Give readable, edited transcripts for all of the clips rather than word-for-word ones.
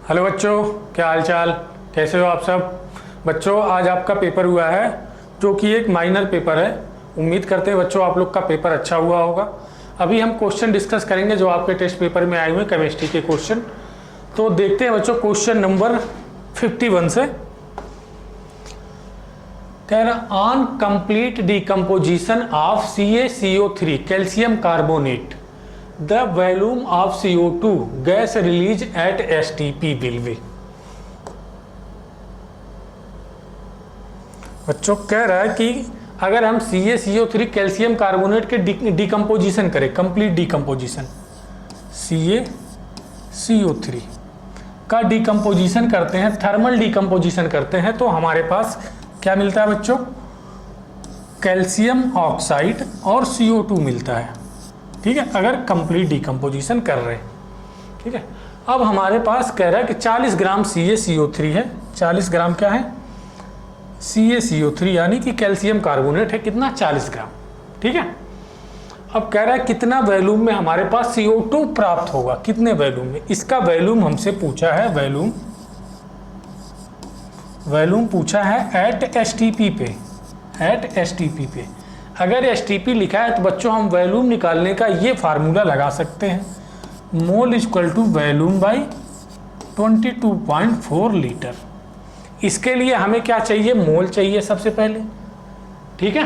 Hello बच्चों, क्या हाल चाल, कैसे हो आप सब। बच्चों आज आपका पेपर हुआ है जो कि एक माइनर पेपर है। उम्मीद करते हैं बच्चों आप लोग का पेपर अच्छा हुआ होगा। अभी हम क्वेश्चन डिस्कस करेंगे जो आपके टेस्ट पेपर में आए हुए केमिस्ट्री के क्वेश्चन। तो देखते हैं बच्चों क्वेश्चन नंबर 51 से। कह रहा on complete decomposition of CaCO3 calcium carbonate the volume of CO2 gas release at STP will be. बच्चों कह रहा है कि अगर हम CaCO3 कैल्शियम कार्बोनेट के डिकम्पोजिशन करें, कंप्लीट डिकम्पोजिशन CaCO3 का डिकम्पोजिशन करते हैं, थर्मल डिकम्पोजिशन करते हैं, तो हमारे पास क्या मिलता है बच्चों, कैल्शियम ऑक्साइड और CO2 मिलता है। ठीक है, अगर कंप्लीट डिकम्पोजिशन कर रहे हैं। ठीक है, अब हमारे पास कह रहा है कि 40 ग्राम CaCO3 है। 40 ग्राम क्या है, CaCO3 यानी कि कैल्शियम कार्बोनेट है। कितना, 40 ग्राम। ठीक है, अब कह रहा है कितना वॉल्यूम में हमारे पास CO2 प्राप्त होगा, कितने वॉल्यूम में। इसका वॉल्यूम हमसे पूछा है, वॉल्यूम पूछा है एट STP पे, एट STP पे। अगर STP लिखा है तो बच्चों हम वॉल्यूम निकालने का ये फार्मूला लगा सकते हैं, mole equal to volume by 22.4 litre. इसके लिए हमें क्या चाहिए, मोल चाहिए सबसे पहले। ठीक है,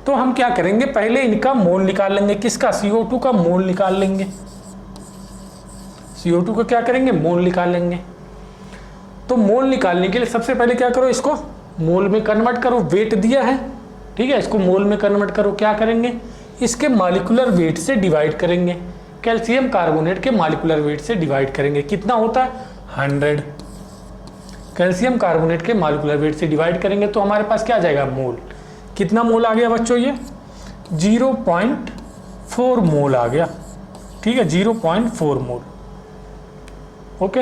तो हम क्या करेंगे, पहले इनका मोल निकाल लेंगे। किसका, CO2 का मोल निकाल लेंगे। CO2 का क्या करेंगे, मोल निकाल लेंगे। तो मोल निकालने के लिए सबसे पहले क्या करो, इसको मोल में कन्वर्ट करो। वेट दिया है, ठीक है, इसको मोल में कन्वर्ट करो। क्या करेंगे, इसके मॉलिक्यूलर वेट से डिवाइड करेंगे, कैल्शियम कार्बोनेट के मॉलिक्यूलर वेट से डिवाइड करेंगे। कितना होता है, 100। कैल्शियम कार्बोनेट के मॉलिक्यूलर वेट से डिवाइड करेंगे तो हमारे पास क्या आ जाएगा, मोल। कितना मोल आ गया बच्चों, ये 0.4 मोल आ गया। ठीक है, 0.4 मोल। ओके,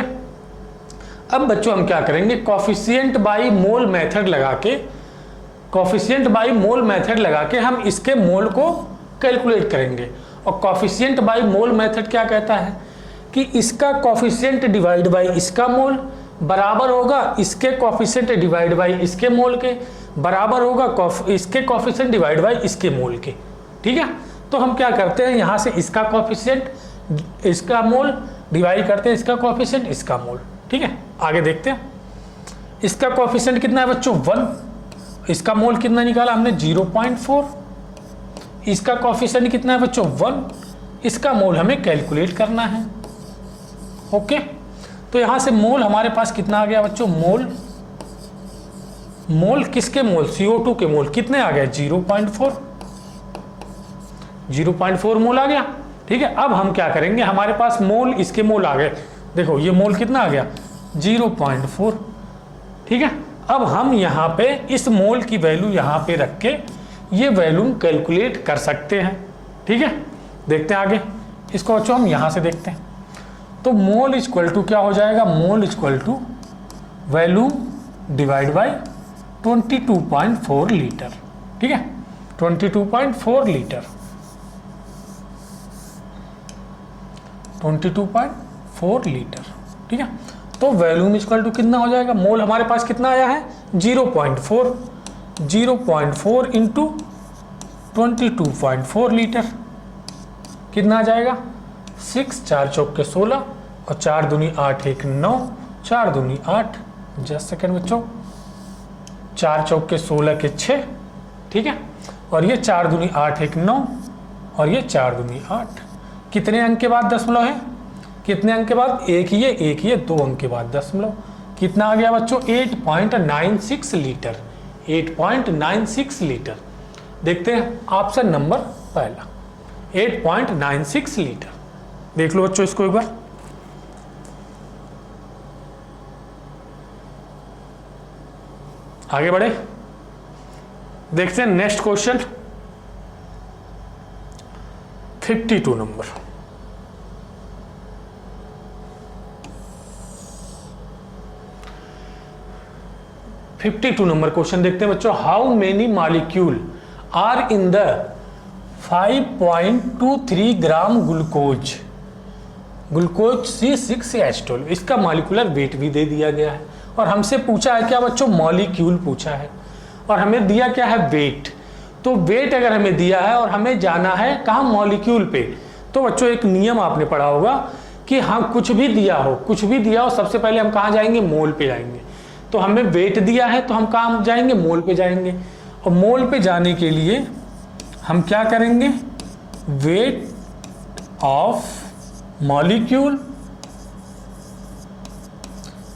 अब बच्चों हम क्या करेंगे, कॉफिशिएंट बाई मोल मेथड लगा के, कॉफिशिएंट बाई मोल मेथड लगा के हम इसके मोल को कैलकुलेट करेंगे। और कॉफिशिएंट बाई मोल मेथड क्या कहता है कि इसका कॉफिशिएंट डिवाइड बाई इसका मोल बराबर होगा इसके कॉफिशिएंट डिवाइड बाई इसके मोल के, बराबर होगा इसके कॉफिशिएंट डिवाइड बाई इसके मोल के। ठीक है, तो हम क्या करते हैं, यहाँ से इसका कॉफिशिएंट इसका मोल डिवाइड करते हैं इसका कॉफिशिएंट इसका मोल। ठीक है, आगे देखते हैं। इसका कॉफिशिएंट कितना है बच्चों, 1। इसका मोल कितना निकाला हमने, 0.4। इसका कॉफिशिएंट कितना है बच्चों, 1। इसका मोल हमें कैलकुलेट करना है। ओके, तो यहां से मोल हमारे पास कितना आ गया बच्चों, मोल किसके मोल, CO2 के मोल कितने आ गए, 0.4 मोल आ गया। ठीक है, अब हम क्या करेंगे, हमारे पास मोल इसके मोल आ गए। देखो ये मोल कितना आ गया, 0.4। ठीक है, अब हम यहाँ पे इस मोल की वैल्यू यहाँ पे रख के ये वैल्यू कैलकुलेट कर सकते हैं। ठीक है, देखते हैं आगे इसको बच्चों, हम यहाँ से देखते हैं। तो मोल इक्वल टू क्या हो जाएगा, mole equal to value divide by 22.4 litre. ठीक है, 22.4 लीटर, 22.4 लीटर। ठीक है, तो वॉल्यूम इक्वल टू कितना हो जाएगा, मोल हमारे पास कितना आया है, 0.4 इंटू 22.4 लीटर कितना आ जाएगा, 6 4 चौक के 16 और 4 दूनी 8 1 9, 4 दूनी 8, जस्ट सेकेंड बच्चों, 4 चौक के 16 के 6। ठीक है, और ये 4 दूनी 8 1 9 और ये 4 दूनी 8। कितने अंक के बाद दशमलव है, कितने अंक के बाद, एक ये 2 अंक के बाद दशमलव। कितना आ गया बच्चों, 8.96 लीटर, 8.96 लीटर। देखते हैं ऑप्शन नंबर पहला, 8.96 लीटर। देख लो बच्चों इसको एक बार। आगे बढ़े, देखते हैं next question 52 number. 52 number question देखते हैं बच्चों। How many molecule are in the 5.23 gram glucose glucose C6H12, इसका मॉलिक्यूलर वेट भी दे दिया गया है। और हमसे पूछा है क्या बच्चों, मॉलिक्यूल पूछा है, और हमें दिया क्या है, वेट। तो वेट अगर हमें दिया है और हमें जाना है कहाँ, मॉलिक्यूल पे, तो बच्चों एक नियम आपने पढ़ा होगा कि हाँ कुछ भी दिया हो सबसे पहले हम कहाँ जाएंगे, मोल पे जाएंगे। तो हमें वेट दिया है तो हम कहाँ जाएंगे, मोल पे जाएंगे। और मोल पे जाने के लिए हम क्या करेंगे, weight of molecule,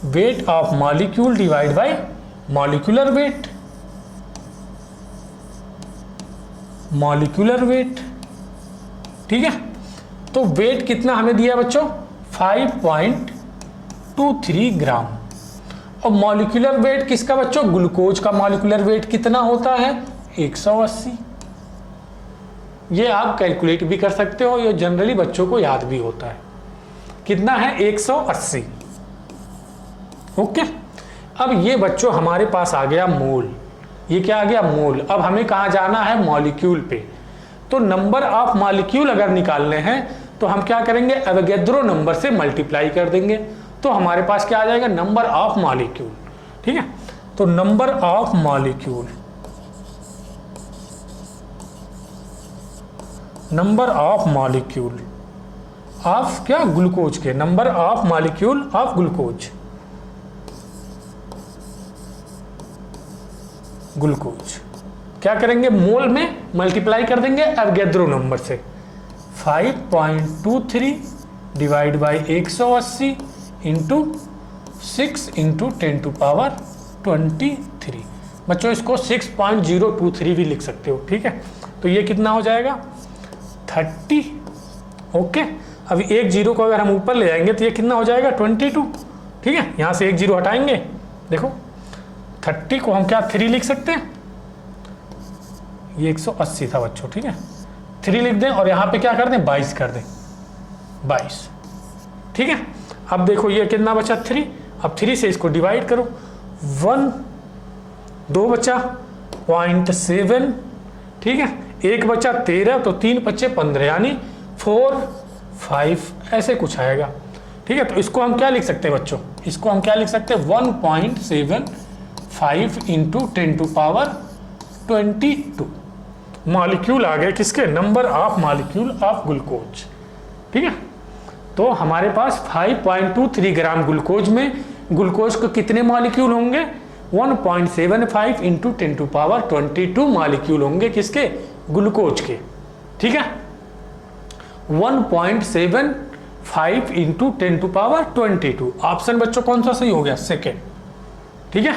weight of molecule divide by molecular weight, molecular weight. ठीक है, तो वेट कितना हमें दिया बच्चों, 5.23 ग्राम। और मॉलिक्यूलर वेट किसका बच्चों, ग्लूकोज का मॉलिक्यूलर वेट कितना होता है, 180। ये आप कैलकुलेट भी कर सकते हो, ये जनरली बच्चों को याद भी होता है, कितना है, 180। ओके, अब ये बच्चों हमारे पास आ गया मोल, ये क्या आ गया, मोल। अब हमें कहाँ जाना है, मॉलिक्यूल पे। तो नंबर ऑफ मॉलिक्यूल अगर निकालने हैं तो हम क्या करेंगे, एवोगैड्रो नंबर से मल्टीप्लाई कर देंगे, तो हमारे पास क्या आ जाएगा, नंबर ऑफ मॉलिक्यूल। ठीक है, तो number of molecule, number of molecule of क्या, ग्लूकोज के, number of molecule of glucose, glucose क्या करेंगे, मोल में मल्टीप्लाई कर देंगे एवोगैड्रो नंबर से। 5.23 डिवाइड बाई 180 इंटू 6 इंटू 10⁻23। बच्चों इसको 6.023 भी लिख सकते हो। ठीक है, तो ये कितना हो जाएगा, 30। ओके, अभी एक जीरो को अगर हम ऊपर ले जाएंगे तो ये कितना हो जाएगा, 22। ठीक है, यहाँ से एक जीरो हटाएंगे, देखो 30 को हम क्या 3 लिख सकते हैं, ये 180 था बच्चों। ठीक है, 3 लिख दें और यहाँ पे क्या कर दें, 22 कर दें, 22। ठीक है, अब देखो ये कितना बचा, 3। अब 3 से इसको डिवाइड करो, 1 2 बचा 0.7। ठीक है, 1 बचा 13, तो 3 बचे 15, यानी 4 5 ऐसे कुछ आएगा। ठीक है, तो इसको हम क्या लिख सकते हैं बच्चों, इसको हम क्या लिख सकते हैं, 1.75 इंटू 10⁻22 मॉलिक्यूल आ गए किसके, number of molecule of glucose. ठीक है, तो हमारे पास 5.23 ग्राम ग्लूकोज में ग्लूकोज को कितने मॉलिक्यूल होंगे, 1.75 इंटू 10⁻22 मॉलिक्यूल होंगे किसके, ग्लूकोज के। ठीक है, 1.75 इंटू 10⁻22। ऑप्शन बच्चों कौन सा सही हो गया, सेकेंड। ठीक है,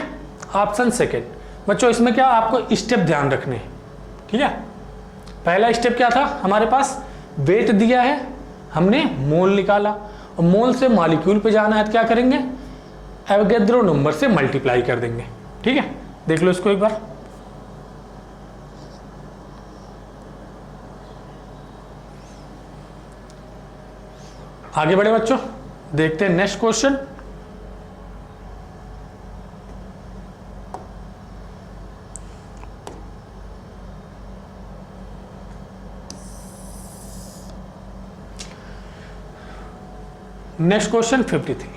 ऑप्शन सेकेंड। बच्चों इसमें क्या आपको स्टेप ध्यान रखने हैं। ठीक है, पहला स्टेप क्या था, हमारे पास वेट दिया है, हमने मोल निकाला, और मोल से मॉलिक्यूल पे जाना है तो क्या करेंगे, एवोगैड्रो नंबर से मल्टीप्लाई कर देंगे। ठीक है, देख लो इसको एक बार। आगे बढ़े बच्चों, देखते हैं next question. Next question 53,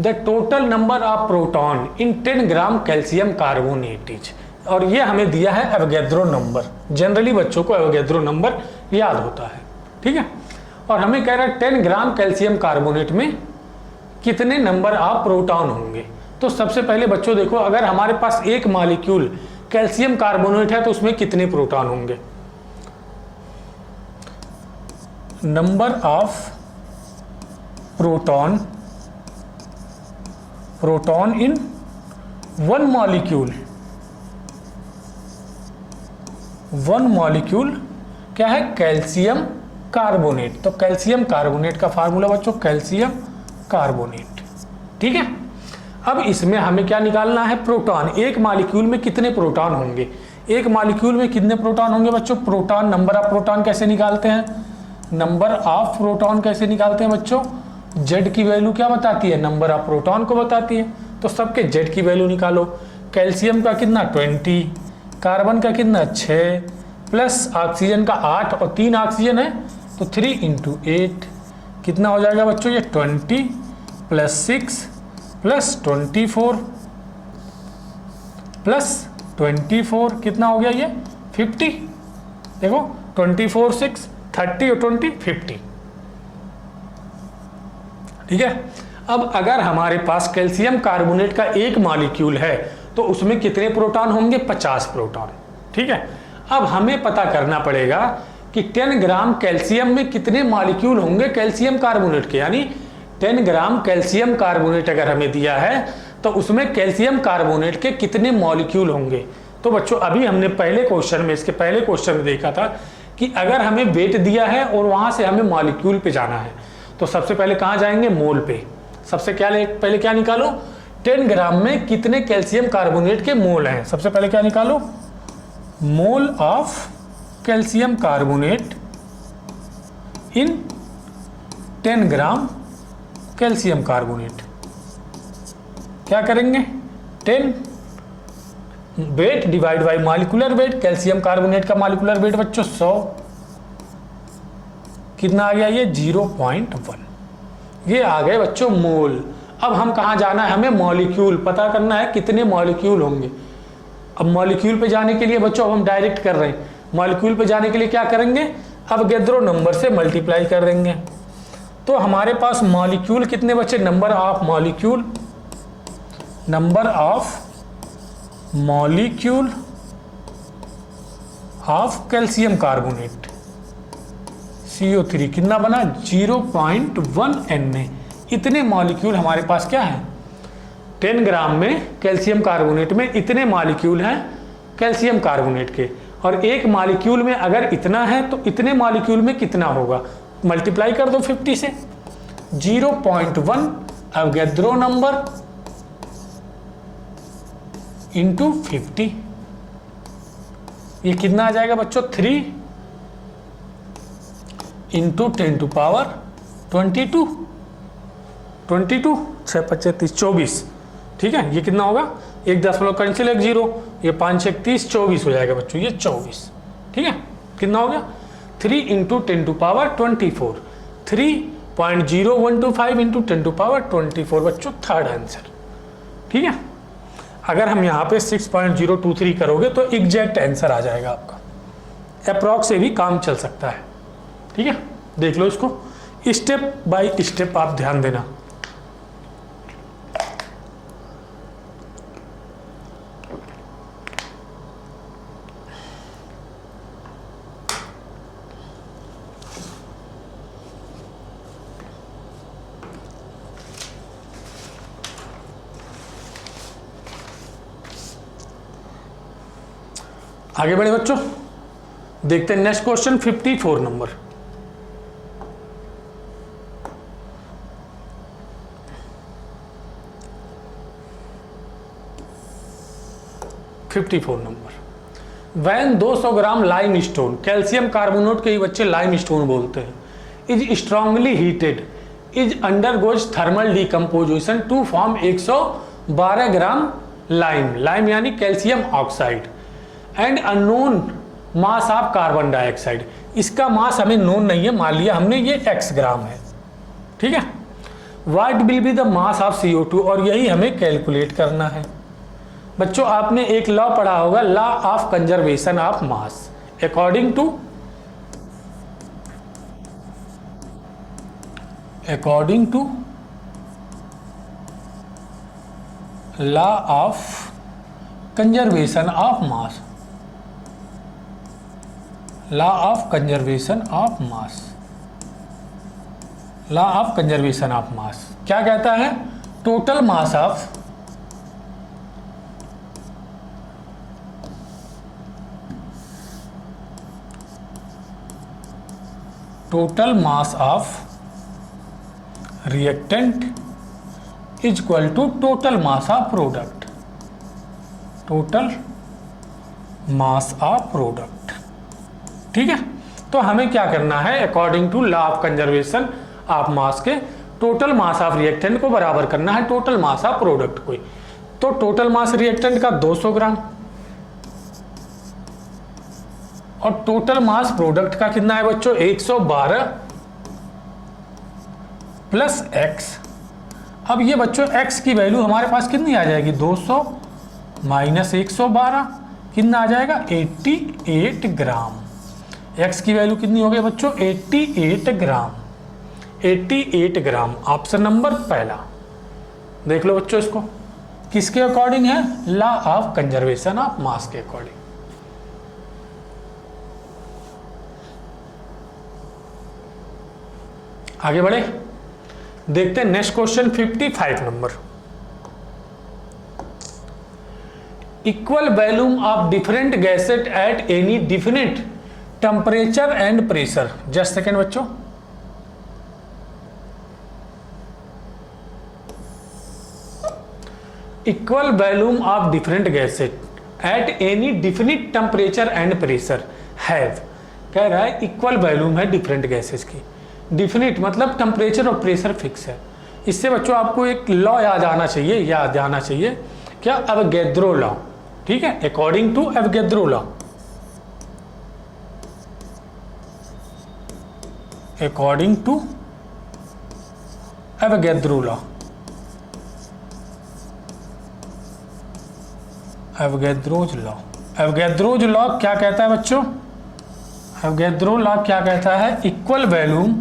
the total number of proton in 10 gram calcium carbonate is. और ये हमें दिया है एवोगैड्रो नंबर। जनरली बच्चों को एवोगैड्रो नंबर याद होता है। ठीक है, और हमें कह रहा है 10 ग्राम कैल्शियम कार्बोनेट में कितने नंबर ऑफ प्रोटॉन होंगे। तो सबसे पहले बच्चों देखो, अगर हमारे पास एक मॉलिक्यूल कैल्शियम कार्बोनेट है तो उसमें कितने प्रोटॉन होंगे, number of proton, proton in one molecule, one molecule क्या है, कैल्शियम कार्बोनेट। तो कैल्शियम कार्बोनेट का फार्मूला बच्चों कैल्शियम कार्बोनेट। ठीक है, अब इसमें हमें क्या निकालना है, प्रोटॉन। एक मॉलिक्यूल में कितने प्रोटॉन होंगे, एक मॉलिक्यूल में कितने प्रोटॉन होंगे बच्चों, प्रोटॉन, नंबर ऑफ प्रोटॉन कैसे निकालते हैं, नंबर ऑफ प्रोटॉन कैसे निकालते हैं बच्चों, जेड की वैल्यू क्या बताती है, नंबर ऑफ प्रोटॉन को बताती है। तो सबके जेड की वैल्यू निकालो। कैल्शियम का कितना 20, कार्बन का कितना 6, प्लस ऑक्सीजन का 8 और 3 ऑक्सीजन है तो 3 × 8 कितना हो जाएगा बच्चों, ये 20 प्लस 6 प्लस 24 प्लस 24 कितना हो गया ये 50। देखो 24 6 30 और 20 50। ठीक है। अब अगर हमारे पास कैल्शियम कार्बोनेट का एक मॉलिक्यूल है तो उसमें कितने प्रोटॉन होंगे, 50 प्रोटॉन। ठीक है। अब हमें पता करना पड़ेगा कि 10 ग्राम कैल्शियम में कितने मॉलिक्यूल होंगे कैल्शियम कार्बोनेट के, यानी 10 ग्राम कैल्शियम कार्बोनेट अगर हमें दिया है तो उसमें कैल्शियम कार्बोनेट के कितने मॉलिक्यूल होंगे। तो बच्चों अभी हमने पहले क्वेश्चन में, इसके पहले क्वेश्चन में देखा था कि अगर हमें वेट दिया है और वहां से हमें मॉलिक्यूल पे जाना है तो सबसे पहले कहां जाएंगे, मोल पे। सबसे पहले क्या निकालो, 10 ग्राम में कितने कैल्शियम कार्बोनेट के मोल हैं। सबसे पहले क्या निकालो, mole of calcium carbonate in 10 gram calcium carbonate. क्या करेंगे, 10 weight divide by molecular wait. Calcium carbonate का मॉलिक्यूलर वेट बच्चों 100, कितना आ गया ये 0.1। ये आ गए बच्चों मोल। अब हम कहाँ जाना है, हमें मॉलिक्यूल पता करना है कितने मॉलिक्यूल होंगे। अब मॉलिक्यूल पे जाने के लिए बच्चों अब हम डायरेक्ट कर रहे हैं, मॉलिक्यूल पे जाने के लिए क्या करेंगे, अवोगाद्रो नंबर से मल्टीप्लाई कर देंगे। तो हमारे पास मॉलिक्यूल कितने बचे, number of molecule, number of molecule of calcium carbonate CO3 कितना बना 0.1 Na। इतने मॉलिक्यूल हमारे पास क्या है, 10 ग्राम में कैल्शियम कार्बोनेट में इतने मॉलिक्यूल हैं कैल्शियम कार्बोनेट के। और एक मॉलिक्यूल में अगर इतना है तो इतने मॉलिक्यूल में कितना होगा, मल्टीप्लाई कर दो 50 से। 0.1 अवोगाद्रो नंबर इंटू 50, ये कितना आ जाएगा बच्चों 3 इंटू 10 टू पावर 22, 6 25 30 24। ठीक है, ये कितना होगा, 1 कैंसिल 1 0, ये 5 1 30 24 हो जाएगा बच्चों, ये 24। ठीक है, कितना हो गया 3 into 10 to power 24, 3.0125 into 10 to power 24 बच्चों थर्ड आंसर। ठीक है, अगर हम यहाँ पे 6.023 करोगे तो एग्जैक्ट आंसर आ जाएगा आपका। अप्रॉक्स से भी काम चल सकता है। ठीक है, देख लो इसको स्टेप बाय स्टेप, आप ध्यान देना। आगे बढ़े बच्चों, देखते हैं next question 54 number. When 200 gram limestone, calcium carbonate के ही बच्चे लाइम स्टोन बोलते हैं, is strongly heated, is undergoes thermal decomposition to form 112 gram lime, lime यानी calcium oxide, and unknown mass of carbon dioxide. इसका mass हमें known नहीं है, मान लिया हमने ये x ग्राम है। ठीक है, what will be the mass of CO2, और यही हमें कैलकुलेट करना है। बच्चों आपने एक लॉ पढ़ा होगा, law of conservation of mass. According to law of conservation of mass, law of conservation of mass, law of conservation of mass क्या कहता है, total mass of reactant is equal to total mass of product, total mass of product. ठीक है, तो हमें क्या करना है, according to law of conservation of mass के टोटल मास ऑफ रिएक्टेंट को बराबर करना है टोटल मास ऑफ प्रोडक्ट को। तो टोटल मास रिएक्टेंट का 200 ग्राम और टोटल मास प्रोडक्ट का कितना है बच्चों 112 प्लस एक्स। अब ये बच्चों x की वैल्यू हमारे पास कितनी आ जाएगी, 200 माइनस 112 कितना आ जाएगा, 88 ग्राम। x की वैल्यू कितनी हो गई बच्चों, 88 ग्राम। 88 ग्राम ऑप्शन नंबर पहला। देख लो बच्चों इसको, किसके अकॉर्डिंग है, law of conservation of mass के अकॉर्डिंग। आगे बढ़े, देखते हैं next question 55 number. Equal volume of different gases at any definite temperature and pressure. Just second बच्चों, equal volume of different gases at any definite temperature and pressure have, कह रहा है equal volume है different gases की। Definite मतलब temperature और pressure fix है। इससे बच्चों आपको एक लॉ याद आना चाहिए, क्या, एवोगैड्रो लॉ। ठीक है, according to Avogadro law, according to Avogadro law, Avogadro's law. Avogadro's law क्या कहता है बच्चों, एवोगैड्रो लॉ क्या कहता है, equal volume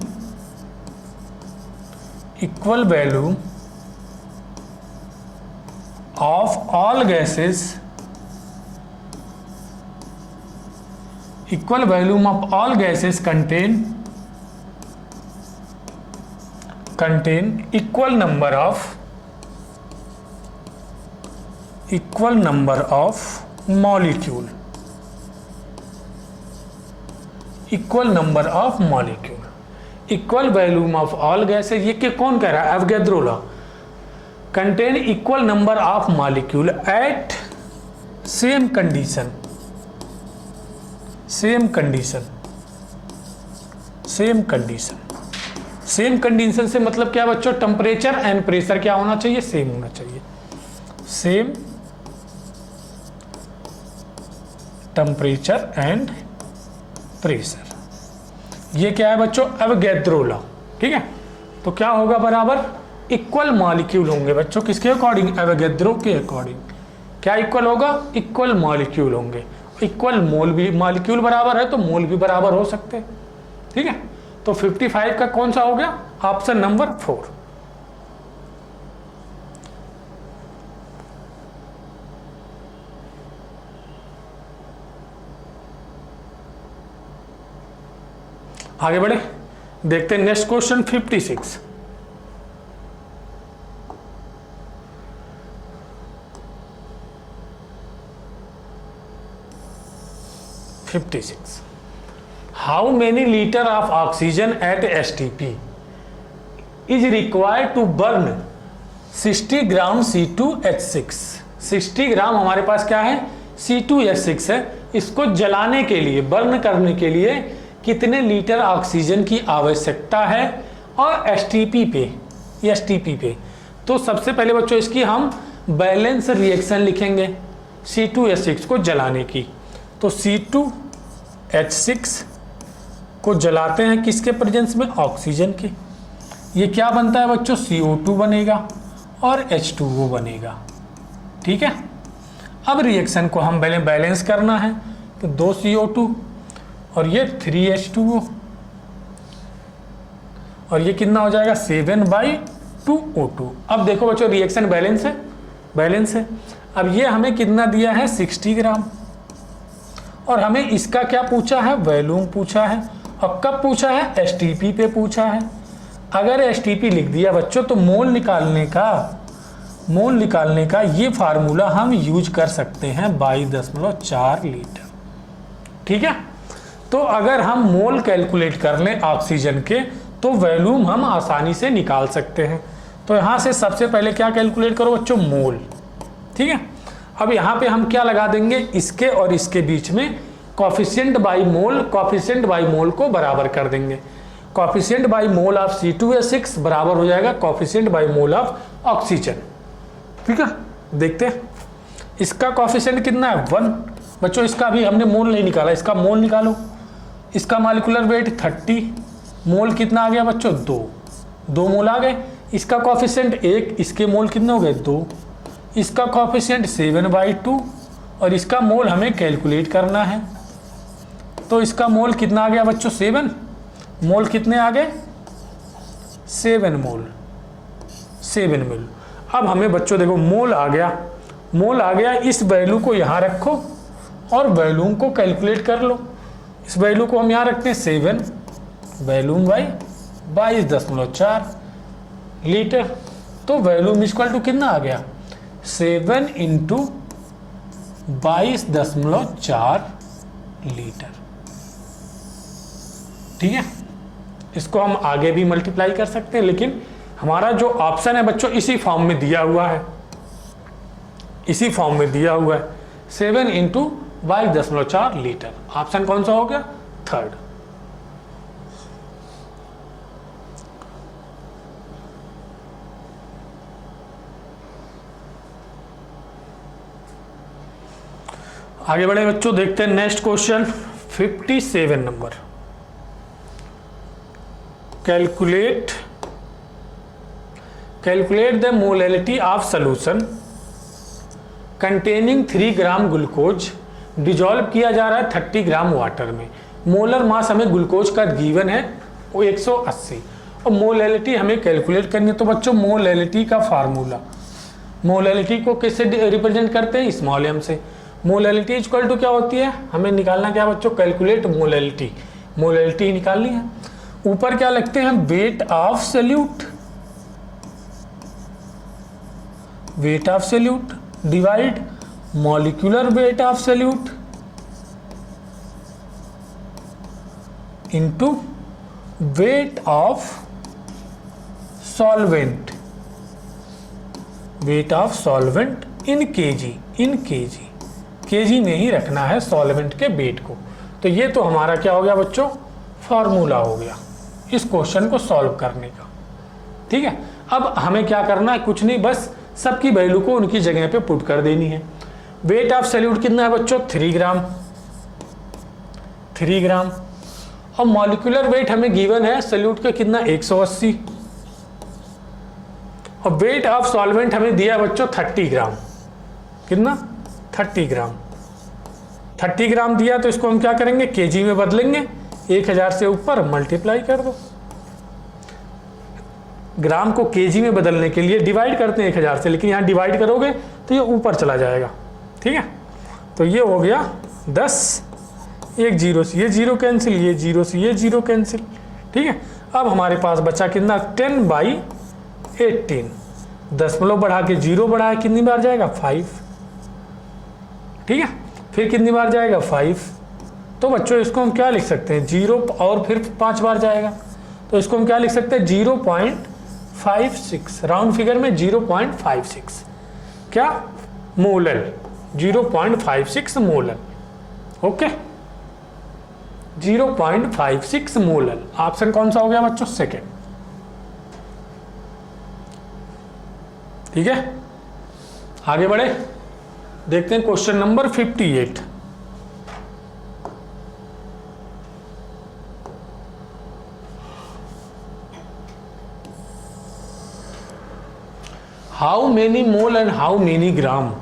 of all gases, equal volume of all gases contain equal number of molecule, equal number of molecule. Equal volume of all gases, ये कौन कह रहा है, Avogadro law. Contain equal number of molecule at same condition, same condition से मतलब क्या बच्चों, temperature and pressure क्या होना चाहिए, सेम होना चाहिए। सेम टेम्परेचर एंड प्रेशर, ये क्या है बच्चों, एवोगैड्रो लॉ। ठीक है, तो क्या होगा, बराबर इक्वल मॉलिक्यूल होंगे बच्चों, किसके अकॉर्डिंग, एवोगैड्रो के अकॉर्डिंग। क्या इक्वल होगा, इक्वल मॉलिक्यूल होंगे। इक्वल मोल भी, मॉलिक्यूल बराबर है तो मोल भी बराबर हो सकते हैं। ठीक है, तो 55 का कौन सा हो गया, ऑप्शन नंबर 4। आगे बढ़े, देखते हैं next question 56। How many litre of oxygen at STP is required to burn 60 gram C2H6। 60 gram हमारे पास क्या है, C2H6 है। इसको जलाने के लिए, बर्न करने के लिए कितने लीटर ऑक्सीजन की आवश्यकता है और STP पे। तो सबसे पहले बच्चों इसकी हम बैलेंस रिएक्शन लिखेंगे C2H6 को जलाने की। तो C2H6 को जलाते हैं किसके प्रेजेंस में, ऑक्सीजन के। ये क्या बनता है बच्चों, CO2 बनेगा और H2O बनेगा। ठीक है, अब रिएक्शन को हम पहले बैलेंस करना है, तो 2 CO2 और ये 3 H2O, और ये कितना हो जाएगा, 7/2 O2। अब देखो बच्चों रिएक्शन बैलेंस है। अब ये हमें कितना दिया है, 60 ग्राम, और हमें इसका क्या पूछा है, वॉल्यूम पूछा है। अब कब पूछा है, STP पे पूछा है। अगर STP लिख दिया बच्चों तो मोल निकालने का ये फार्मूला हम यूज कर सकते हैं, 22.4 लीटर। ठीक है, तो अगर हम मोल कैलकुलेट कर लें ऑक्सीजन के तो वॉल्यूम हम आसानी से निकाल सकते हैं। तो यहाँ से सबसे पहले क्या कैलकुलेट करो बच्चों, मोल। ठीक है, अब यहाँ पे हम क्या लगा देंगे, इसके और इसके बीच में कोफिशिएंट बाई मोल को बराबर कर देंगे। Coefficient by mole of C2H6 बराबर हो जाएगा coefficient by mole of oxygen. ठीक है, देखते हैं इसका कोफिशिएंट कितना है, 1। बच्चों इसका भी हमने मोल नहीं निकाला, इसका मोल निकालो। इसका मॉलिक्यूलर वेट 30, मोल कितना आ गया बच्चों, 2। 2 मोल आ गए। इसका कॉफिशिएंट 1, इसके मोल कितने हो गए 2, इसका कॉफिशिएंट 7/2 और इसका मोल हमें कैलकुलेट करना है। तो इसका मोल कितना आ गया बच्चों 7, मोल कितने आ गए 7 मोल, 7 मोल। अब हमें बच्चों देखो मोल आ गया, मोल आ गया, इस वैल्यू को यहाँ रखो और वैल्यूम को कैलकुलेट कर लो। इस वैल्यू को हम यहाँ रखते हैं 7 वैल्यूम बाई 22.4 लीटर। तो वैल्यूम इक्वल टू कितना आ गया 7 × 22.4 लीटर। ठीक है, इसको हम आगे भी मल्टीप्लाई कर सकते हैं, लेकिन हमारा जो ऑप्शन है बच्चों इसी फॉर्म में दिया हुआ है, इसी फॉर्म में दिया हुआ है 7 × 22.4 लीटर। ऑप्शन कौन सा हो गया 3rd। आगे बढ़े बच्चों, देखते हैं next question 57 number. Calculate the molality of solution containing 3 gram glucose dissolve किया जा रहा है 30 ग्राम वाटर में। मोलर मास हमें ग्लूकोज का गिवन है वो 180 और मोलैलिटी हमें कैलकुलेट करनी है। तो बच्चों मोलैलिटी का फार्मूला, मोलैलिटी को किससे रिप्रेजेंट करते हैं स्मॉल m से। मोलैलिटी इक्वल टू क्या होती है, हमें निकालना क्या बच्चों कैलकुलेट मोलैलिटी, मोलैलिटी निकालनी है। ऊपर क्या लिखते हैं wait of solute, wait of solute divide molecular weight of solute into weight of solvent, weight of solvent in KG, in KG, KG में ही रखना है सॉल्वेंट के वेट को। तो ये तो हमारा क्या हो गया बच्चों फार्मूला हो गया इस क्वेश्चन को सॉल्व करने का। ठीक है, अब हमें क्या करना है, कुछ नहीं, बस सबकी वैल्यू को उनकी जगह पे पुट कर देनी है। वेट ऑफ सॉल्यूट कितना है बच्चों 3 ग्राम, 3 ग्राम और मॉलिक्यूलर वेट हमें गिवन है सॉल्यूट का कितना 180 और वेट ऑफ सॉल्वेंट हमें दिया बच्चों 30 ग्राम, कितना 30 ग्राम, 30 ग्राम दिया। तो इसको हम क्या करेंगे केजी में बदलेंगे, 1000 से ऊपर मल्टीप्लाई कर दो। ग्राम को केजी में बदलने के लिए डिवाइड करते हैं 1000 से, लेकिन यहाँ डिवाइड करोगे तो ये ऊपर चला जाएगा। ठीक है, तो ये हो गया 10, एक 0 से ये 0 कैंसिल, ये 0 से ये 0 कैंसिल। ठीक है, अब हमारे पास बचा कितना 10/18, दशमलव बढ़ा के 0 बढ़ाया कितनी बार जाएगा 5। ठीक है, फिर कितनी बार जाएगा 5। तो बच्चों इसको हम क्या लिख सकते हैं 0 और फिर 5 बार जाएगा, तो इसको हम क्या लिख सकते हैं 0.56, राउंड फिगर में 0.56 क्या molar, 0.56 molar. Okay 0.56 molar. Option कौन सा हो गया बच्चों 2nd। ठीक है, आगे बढ़े, देखते हैं question number 58। How many mole and how many gram?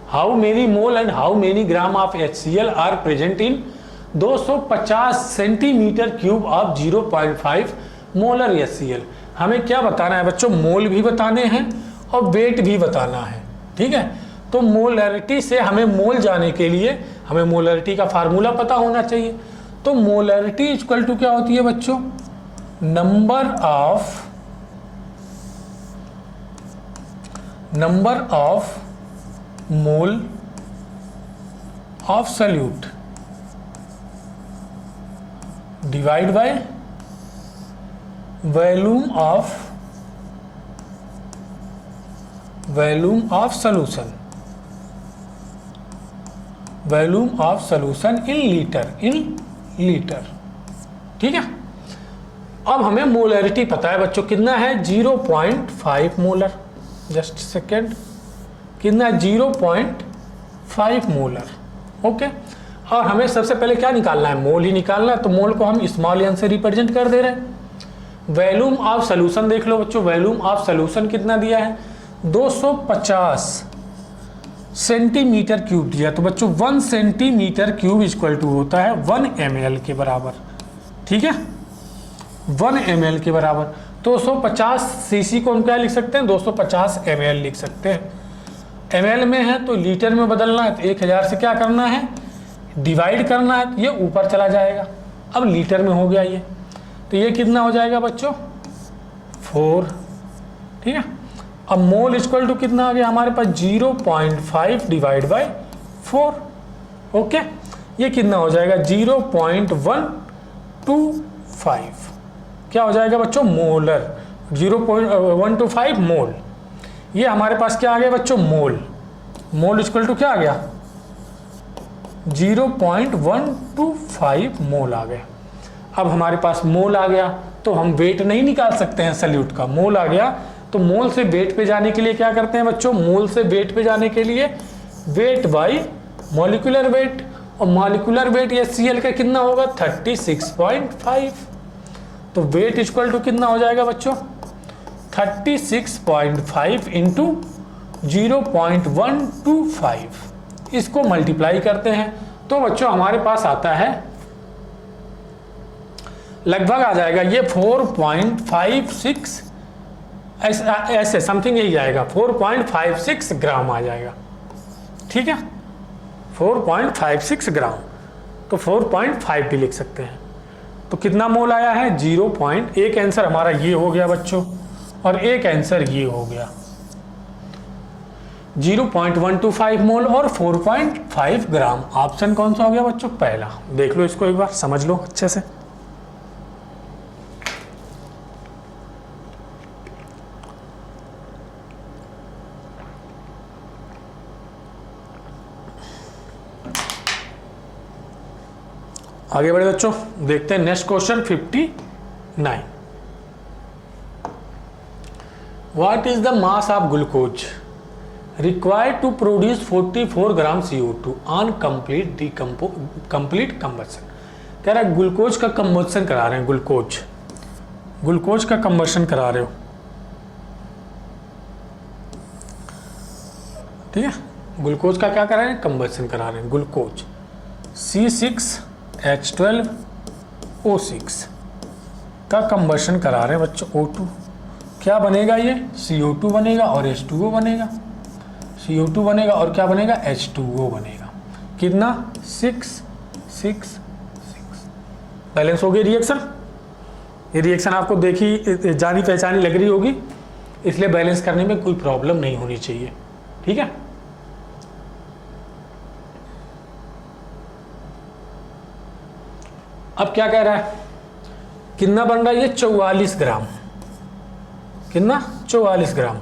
How many mole and how many gram of HCl are present in 250 centimetre cube of 0.5 molar HCl? हमें क्या बताना है बच्चों, मोल भी बताने हैं और वेट भी बताना है। ठीक है, तो मोलैरिटी से हमें मोल जाने के लिए हमें मोलैरिटी का फार्मूला पता होना चाहिए। तो मोलैरिटी इक्वल टू क्या होती है बच्चों, number of mole of solute divide by volume of solution, volume of solution in litre. ठीक है, अब हमें मोलैरिटी पता है बच्चों कितना है 0.5 मोलर, जस्ट सेकेंड, कितना 0.5 मोलर। ओके, और हमें सबसे पहले क्या निकालना है, मोल ही निकालना है। तो मोल को हम स्मॉल n से रिप्रेजेंट कर दे रहे हैं। वॉल्यूम ऑफ सोल्यूशन देख लो बच्चों, वॉल्यूम ऑफ सोल्यूशन कितना दिया है 250 सेंटीमीटर क्यूब दिया। तो बच्चों 1 सेंटीमीटर क्यूब इक्वल टू होता है 1 ml के बराबर, ठीक है 1 ml के बराबर। 250 सीसी को हम क्या लिख सकते हैं 250 ml लिख सकते हैं। ml में है तो लीटर में बदलना है, तो 1000 से क्या करना है डिवाइड करना है, ये ऊपर चला जाएगा। अब लीटर में हो गया ये, तो ये कितना हो जाएगा बच्चों 4, ठीक है। अब मोल इक्वल टू कितना आ गया हमारे पास 0.5 डिवाइड बाय 4, ओके। ये कितना हो जाएगा 0.125, क्या हो जाएगा बच्चों मोलर, 0.125 मोल। ये हमारे पास क्या आ गया बच्चों मोल, मोल इक्वल टू क्या आ गया 0.125 मोल आ गया। अब हमारे पास मोल आ गया तो हम वेट नहीं निकाल सकते हैं सल्यूट का, मोल आ गया तो मोल से वेट पे जाने के लिए क्या करते हैं बच्चों, मोल से वेट पे जाने के लिए वेट बाई मॉलिक्यूलर वेट, और मॉलिक्यूलर वेट ये Cl का कितना होगा 36.5, तो वेट इक्वल टू कितना हो जाएगा बच्चों 36.5 इंटू 0.125, इसको मल्टीप्लाई करते हैं तो बच्चों हमारे पास आता है लगभग आ जाएगा ये 4.56 ऐसे समथिंग यही आएगा, 4.56 ग्राम आ जाएगा, ठीक है 4.56 ग्राम, तो 4.5 भी लिख सकते हैं। तो कितना मोल आया है 1 आंसर हमारा ये हो गया बच्चों, और एक आंसर ये हो गया 0.125 मोल और 4.5 ग्राम। ऑप्शन कौन सा हो गया बच्चों पहला। देख लो इसको एक बार, समझ लो अच्छे से। आगे बढ़े बच्चों, देखते हैं next question 59। What is the mass of glucose required to produce 44 gram CO2 on complete combustion. कह रहा है ग्लूकोज का कंबशन करा रहे हैं, ग्लूकोज का कंबशन करा रहे हो, ठीक है ग्लूकोज का क्या करा रहे हैं कंबशन करा रहे हैं। ग्लूकोज C6H12O6 का कंबशन करा रहे हैं बच्चों O2, क्या बनेगा ये CO2 बनेगा और H2O बनेगा, CO2 बनेगा और क्या बनेगा H2O बनेगा। कितना 6 6 6। बैलेंस हो गई रिएक्शन, ये रिएक्शन आपको देखी जानी पहचानी लग रही होगी, इसलिए बैलेंस करने में कोई प्रॉब्लम नहीं होनी चाहिए, ठीक है। अब क्या कह रहा है कितना बन रहा है ये 44 ग्राम, कितना 44 ग्राम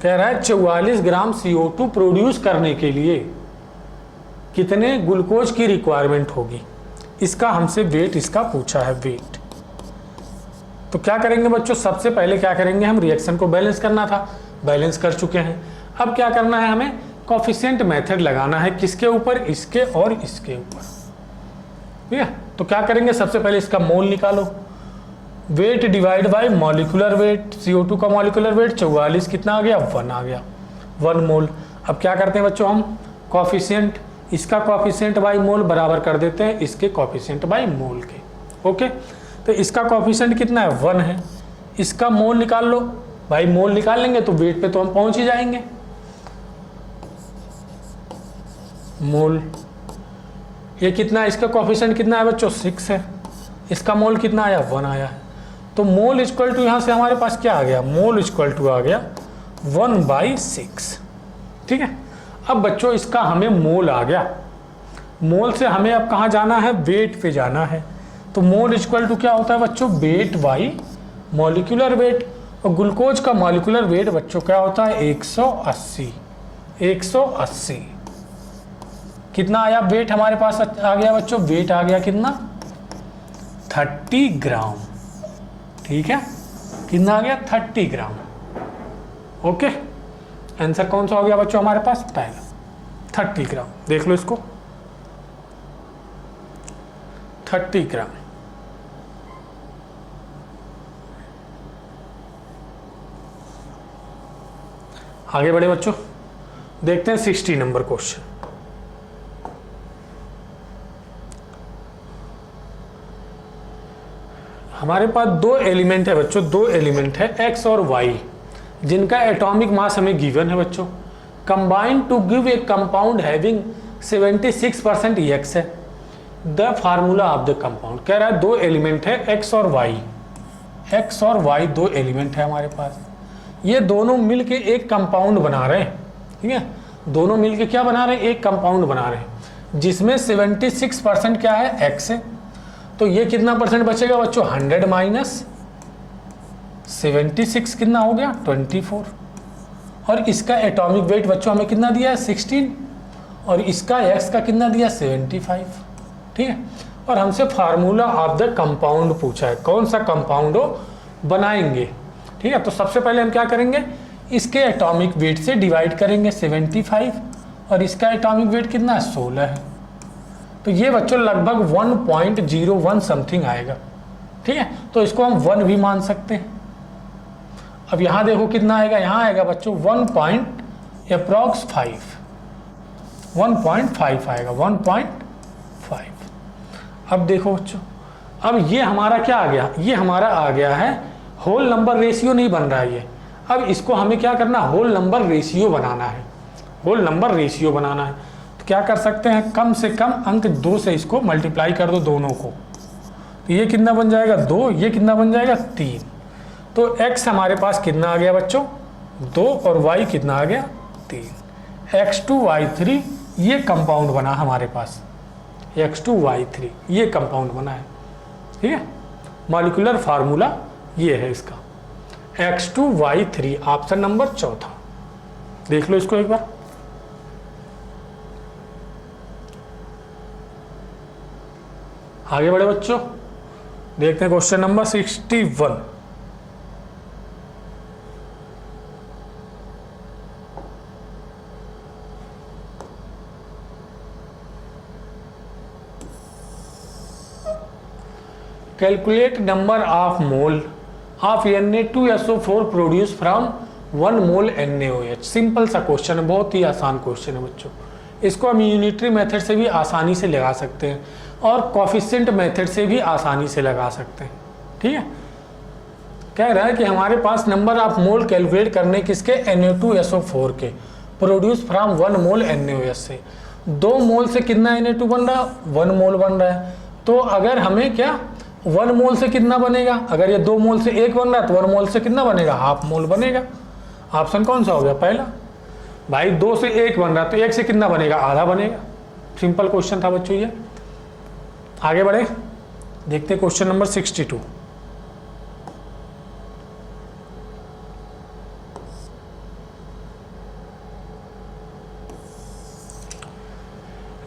कह रहा है 44 ग्राम CO2 प्रोड्यूस करने के लिए कितने ग्लूकोज की रिक्वायरमेंट होगी, इसका हमसे वेट इसका पूछा है वेट। तो क्या करेंगे बच्चों, सबसे पहले क्या करेंगे हम रिएक्शन को बैलेंस करना था, बैलेंस कर चुके हैं। अब क्या करना है हमें कोफिशिएंट मेथड लगाना है, किसके ऊपर इसके और इसके ऊपर, ठीक है। तो क्या करेंगे सबसे पहले इसका मोल निकालो, weight divide by molecular weight, CO2 का मॉलिक्यूलर वेट 44 कितना आ गया 1 आ गया 1 मोल। अब क्या करते हैं बच्चों हम कोफिशिएंट, इसका कोफिशिएंट बाय मोल बराबर कर देते हैं इसके कोफिशिएंट बाय मोल के, ओके। तो इसका कोफिशिएंट कितना है 1 है, इसका मोल निकाल लो भाई, मोल निकाल लेंगे तो वेट पे तो हम पहुंच ही जाएंगे। मोल ये कितना है, इसका कोफिशिएंट कितना है बच्चों 6 है, इसका मोल कितना आया 1 आया है। तो मोल इक्वल टू यहाँ से हमारे पास क्या आ गया, मोल इक्वल टू आ गया 1/6, ठीक है। अब बच्चों इसका हमें मोल आ गया, मोल से हमें अब कहाँ जाना है वेट पे जाना है। तो मोल इक्वल टू क्या होता है बच्चों वेट बाई मॉलिक्यूलर वेट, और ग्लूकोज का मॉलिक्यूलर वेट बच्चों क्या होता है 180। कितना आया वेट हमारे पास आ गया बच्चों, वेट आ गया कितना 30 ग्राम, ठीक है कितना आ गया 30 ग्राम, ओके। आंसर कौन सा हो गया बच्चों हमारे पास पहला 30 ग्राम। देख लो इसको 30 ग्राम। आगे बढ़े बच्चों, देखते हैं 60 नंबर क्वेश्चन। हमारे पास दो एलिमेंट है बच्चों, दो एलिमेंट है x और y, जिनका एटॉमिक मास हमें गिवन है बच्चों। Combine to give a compound having 76% x है। The formula of the compound, कह रहा है दो एलिमेंट है x और y, x और y दो एलिमेंट है हमारे पास। ये दोनों मिलके एक कंपाउंड बना रहे हैं, ठीक है। दोनों मिलके क्या बना रहे हैं? एक कंपाउंड बना रहे हैं, जिसमें 76% क्या है? x है। तो ये कितना परसेंट बचेगा बच्चों? 100 माइनस 76 कितना हो गया? 24। और इसका एटॉमिक वेट बच्चों हमें कितना दिया है? 16। और इसका x का कितना दिया? 75, ठीक है। और हमसे फार्मूला ऑफ द कंपाउंड पूछा है, कौन सा कंपाउंड हो बनाएंगे, ठीक है। तो सबसे पहले हम क्या करेंगे? इसके एटॉमिक वेट से डिवाइड करेंगे 75, और इसका एटॉमिक वेट कितना है? 16 है। तो ये बच्चों लगभग 1.01 समथिंग आएगा, ठीक है। तो इसको हम 1 भी मान सकते हैं। अब यहाँ देखो कितना आएगा, यहाँ आएगा बच्चों 1.5 आएगा, 1.5। अब देखो बच्चों, अब ये हमारा क्या आ गया? ये हमारा आ गया है होल नंबर रेशियो नहीं बन रहा है ये। अब इसको हमें क्या करना? होल नंबर रेशियो बनाना है, होल नंबर रेशियो बनाना है। तो क्या कर सकते हैं? कम से कम अंक 2 से इसको मल्टीप्लाई कर दो दोनों को। तो ये कितना बन जाएगा? 2। ये कितना बन जाएगा? 3। तो x हमारे पास कितना आ गया बच्चों? 2, और y कितना आ गया? 3। X2Y3 ये कंपाउंड बना हमारे पास, X2Y3 ये कंपाउंड बना है, ठीक है। मॉलिक्यूलर फार्मूला ये है इसका, X2Y3, ऑप्शन नंबर 4। देख लो इसको एक बार। आगे बढ़े बच्चों, देखते हैं question number 61। Calculate number of mole of Na2SO4 produce from 1 mole NaOH। Simple सा क्वेश्चन है, बहुत ही आसान क्वेश्चन है बच्चों। इसको हम यूनिटरी मेथड से भी आसानी से लगा सकते हैं, और कोफिशिएंट मेथड से भी आसानी से लगा सकते हैं, ठीक है। कह रहा है कि हमारे पास नंबर ऑफ मोल कैलकुलेट करने किसके? Na2SO4 के, प्रोड्यूस फ्रॉम 1 मोल NaOH से। 2 मोल से कितना Na2 बन रहा है? 1 मोल बन रहा है। तो अगर हमें क्या 1 मोल से कितना बनेगा? अगर ये 2 मोल से 1 बन रहा है तो 1 मोल से कितना बनेगा? हाफ मोल बनेगा। ऑप्शन कौन सा हो गया? पहला। भाई 2 से 1 बन रहा है तो 1 से कितना बनेगा? आधा बनेगा। सिंपल क्वेश्चन था बच्चों ये। आगे बढ़े, देखते question number 62।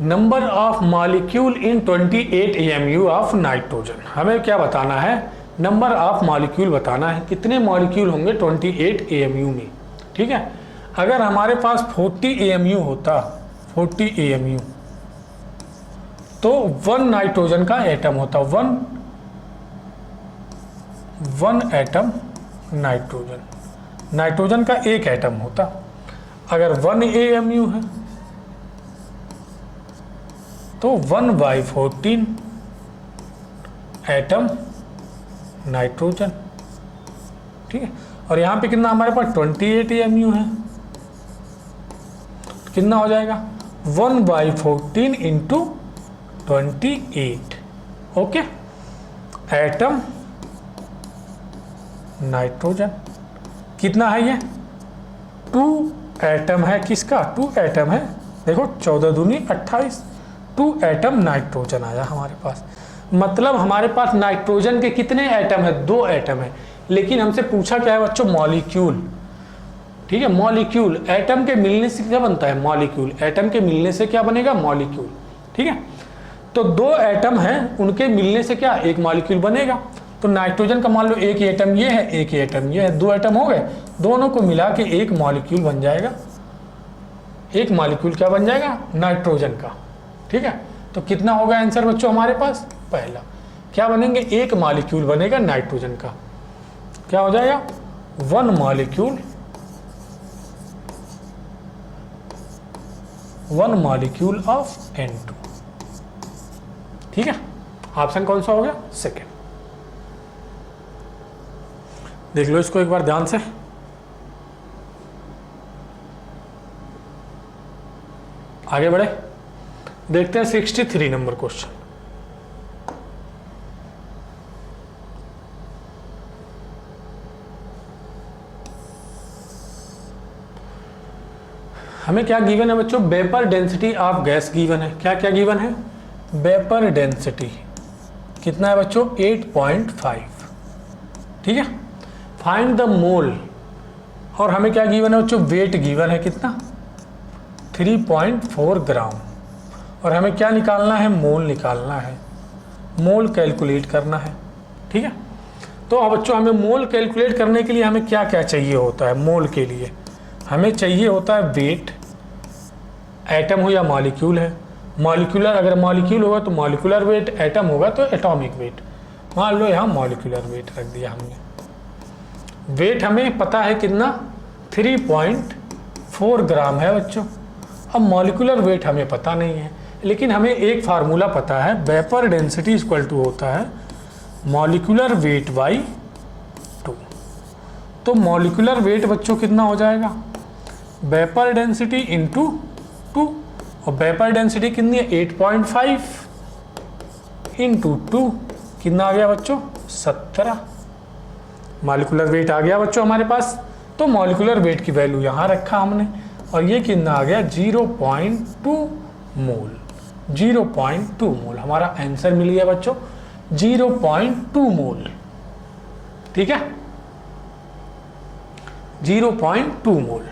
Number of molecule in 28 AMU of nitrogen. हमें क्या बताना है? नंबर ऑफ मॉलिक्यूल बताना है, कितने मॉलिक्यूल होंगे 28 AMU में, ठीक है। अगर हमारे पास 40 AMU होता, 40 AMU, तो 1 नाइट्रोजन का एटम होता, 1 एटम नाइट्रोजन, नाइट्रोजन का एक एटम होता। अगर 1 AMU है तो 1/14 एटम नाइट्रोजन, ठीक है। और यहाँ पे कितना हमारे पास 28 AMU है, कितना हो जाएगा? 1/14 इंटू 28, ओके, एटम नाइट्रोजन। कितना है ये? 2 एटम है। किसका? 2 एटम है। देखो 14 दूनी 28, 2 एटम नाइट्रोजन आया हमारे पास। मतलब हमारे पास नाइट्रोजन के कितने एटम है? 2 एटम है। लेकिन हमसे पूछा क्या है बच्चों? मॉलिक्यूल, ठीक है। मॉलिक्यूल, एटम के मिलने से क्या बनता है? मॉलिक्यूल। एटम के मिलने से क्या बनेगा? मॉलिक्यूल, ठीक है। तो 2 एटम हैं, उनके मिलने से क्या? एक मॉलिक्यूल बनेगा। तो नाइट्रोजन का मान लो एक ही एटम ये है, एक ही एटम ये है, 2 एटम हो गए, दोनों को मिला के एक मॉलिक्यूल बन जाएगा। एक मॉलिक्यूल क्या बन जाएगा? नाइट्रोजन का, ठीक है। तो कितना होगा आंसर बच्चों हमारे पास? पहला। क्या बनेंगे? एक मॉलिक्यूल बनेगा नाइट्रोजन का, क्या हो जाएगा? 1 मॉलिक्यूल ऑफ N2। ठीक है, ऑप्शन कौन सा हो गया? सेकेंड। देख लो इसको एक बार ध्यान से। आगे बढ़े, देखते हैं 63 नंबर क्वेश्चन। हमें क्या गिवन है बच्चों? Vapour density of gas given है। क्या क्या गिवन है? वेपर डेंसिटी कितना है बच्चों? 8.5। ठीक है, फाइंड द मोल। और हमें क्या गिवन है बच्चों? वेट गिवन है कितना? 3.4 ग्राम। और हमें क्या निकालना है? मोल निकालना है, मोल कैलकुलेट करना है। ठीक है, तो अब बच्चों हमें मोल कैलकुलेट करने के लिए हमें क्या क्या चाहिए होता है? मोल के लिए हमें चाहिए होता है वेट, एटम हो या मॉलिक्यूल है। मॉलिक्यूलर, अगर मॉलिक्यूल होगा तो मॉलिक्यूलर वेट, एटम होगा तो एटॉमिक वेट। मान लो यहाँ मॉलिक्यूलर वेट रख दिया हमने। वेट हमें पता है कितना? 3.4 ग्राम है बच्चों। अब मॉलिक्यूलर वेट हमें पता नहीं है, लेकिन हमें एक फार्मूला पता है, वेपर डेंसिटी इक्वल टू होता है मॉलिक्यूलर वेट बाई 2। तो मॉलिक्यूलर वेट बच्चों कितना हो जाएगा? Vapour density into 2। और वेपर डेंसिटी कितनी है? 8.5 इंटू 2 कितना आ गया बच्चों? 17। मॉलिक्यूलर वेट आ गया बच्चों हमारे पास। तो मॉलिक्यूलर वेट की वैल्यू यहाँ रखा हमने, और ये कितना आ गया? 0.2 मोल। 0.2 मोल हमारा आंसर मिल गया बच्चों, 0.2 मोल। ठीक है, 0.2 मोल।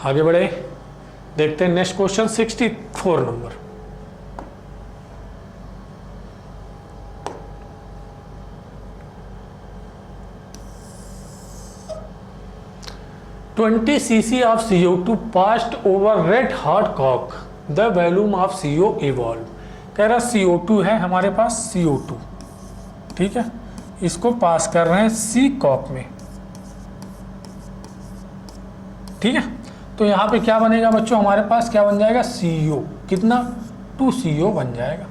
आगे बढ़े, देखते हैं next question 64 number. "20 cc of CO2 passed over red hot cock, the volume of CO evolved"। कह रहा CO2 है हमारे पास, CO2। ठीक है, इसको पास कर रहे हैं सी कॉक में। ठीक है, तो यहाँ पे क्या बनेगा बच्चों? हमारे पास क्या बन जाएगा? CO। कितना? 2 CO बन जाएगा।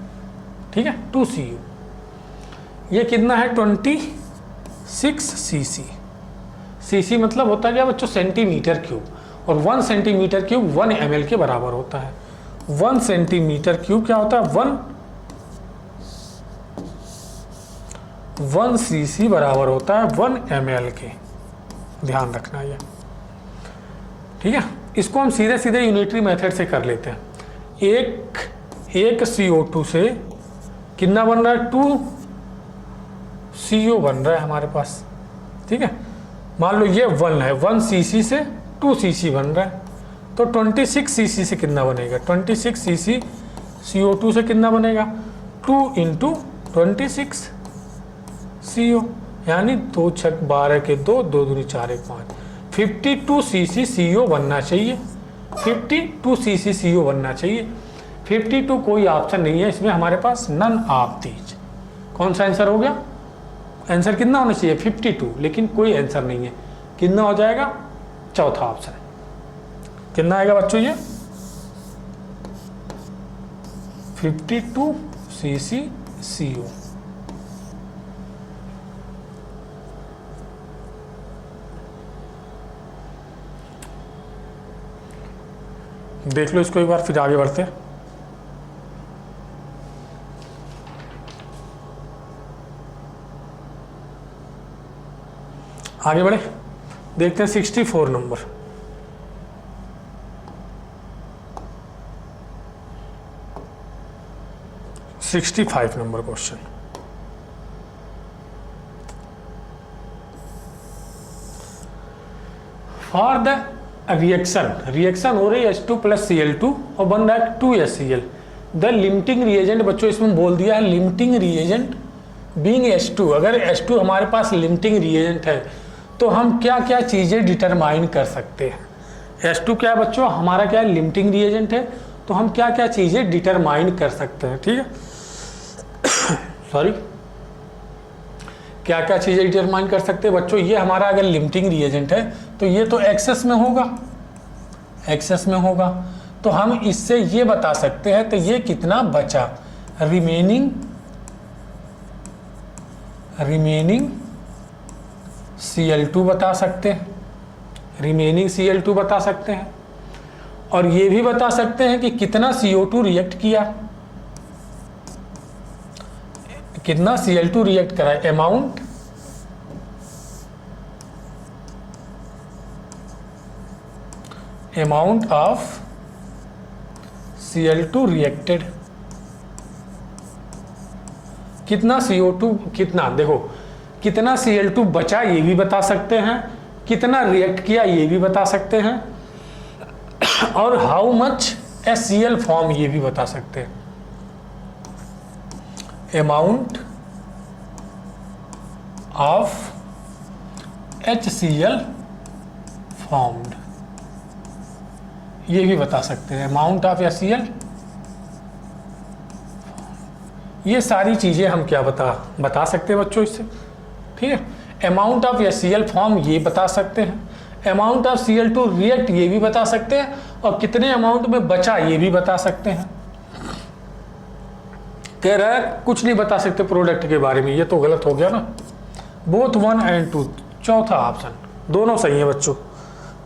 ठीक है, 2 CO। ये कितना है? 26 cc। cc मतलब होता है क्या बच्चों? Centimetre cube. और 1 सेंटीमीटर क्यूब 1 ml के बराबर होता है। 1 सेंटीमीटर क्यूब क्या होता है? 1 cc बराबर होता है 1 ml के। ध्यान रखना ये। ठीक है, इसको हम सीधे सीधे यूनिटरी मेथड से कर लेते हैं। एक CO2 से कितना बन रहा है? 2 CO बन रहा है हमारे पास। ठीक है, मान लो ये 1 है, 1 cc से 2 cc बन रहा है, तो 26 cc से कितना बनेगा? 26 cc CO2 से कितना बनेगा? 2 इंटू 26 CO, यानी 2 छक 12 के 2, 2 दूनी 4 1 5, 52 cc CO बनना चाहिए। 52 cc CO बनना चाहिए। 52 कोई ऑप्शन नहीं है इसमें हमारे पास, नन ऑफ दीज। कौन सा आंसर हो गया? आंसर कितना होना चाहिए? 52, लेकिन कोई आंसर नहीं है। कितना हो जाएगा? चौथा ऑप्शन। कितना आएगा बच्चों? ये 52 cc CO। देख लो इसको एक बार, फिर आगे बढ़ते हैं। आगे बढ़े, देखते हैं 64 number. Sixty 65 number question. For the reaction हो रही है H2 + Cl2 और बन रहा है 2HCl। द लिमिटिंग रिएजेंट बच्चों इसमें बोल दिया है, लिमिटिंग रिएजेंट बीइंग H2। अगर H2 हमारे पास लिमिटिंग रिएजेंट है तो हम क्या क्या चीज़ें डिटरमाइन कर सकते हैं। H2 क्या है बच्चों, हमारा क्या है, लिमिटिंग रिएजेंट है, तो हम क्या क्या चीज़ें डिटरमाइन कर सकते हैं, ठीक है सॉरी, क्या क्या चीज़ें डिटरमाइन कर सकते हैं बच्चों। ये हमारा अगर लिमिटिंग रिएजेंट है तो ये तो एक्सेस में होगा, एक्सेस में होगा, तो हम इससे ये बता सकते हैं तो ये कितना बचा, रिमेनिंग Cl2 बता सकते हैं, रिमेनिंग Cl2 बता सकते हैं। और ये भी बता सकते हैं कि कितना CO2 रिएक्ट किया, कितना Cl2 रिएक्ट करा, अमाउंट ऑफ Cl2 रिएक्टेड, कितना CO2, कितना देखो कितना Cl2 बचा ये भी बता सकते हैं, कितना रिएक्ट किया ये भी बता सकते हैं, और हाउ मच HCl फॉर्म ये भी बता सकते हैं, अमाउंट ऑफ HCl फॉर्म्ड ये भी बता सकते हैं, अमाउंट ऑफ HCl। ये सारी चीज़ें हम क्या बता सकते हैं बच्चों इससे, ठीक है। अमाउंट ऑफ HCl फॉर्म ये बता सकते हैं, अमाउंट ऑफ Cl2 रिएक्ट ये भी बता सकते हैं, और कितने अमाउंट में बचा ये भी बता सकते हैं। कह रहा है कुछ नहीं बता सकते प्रोडक्ट के बारे में, ये तो गलत हो गया ना, बोथ 1 and 2, चौथा ऑप्शन दोनों सही है बच्चों।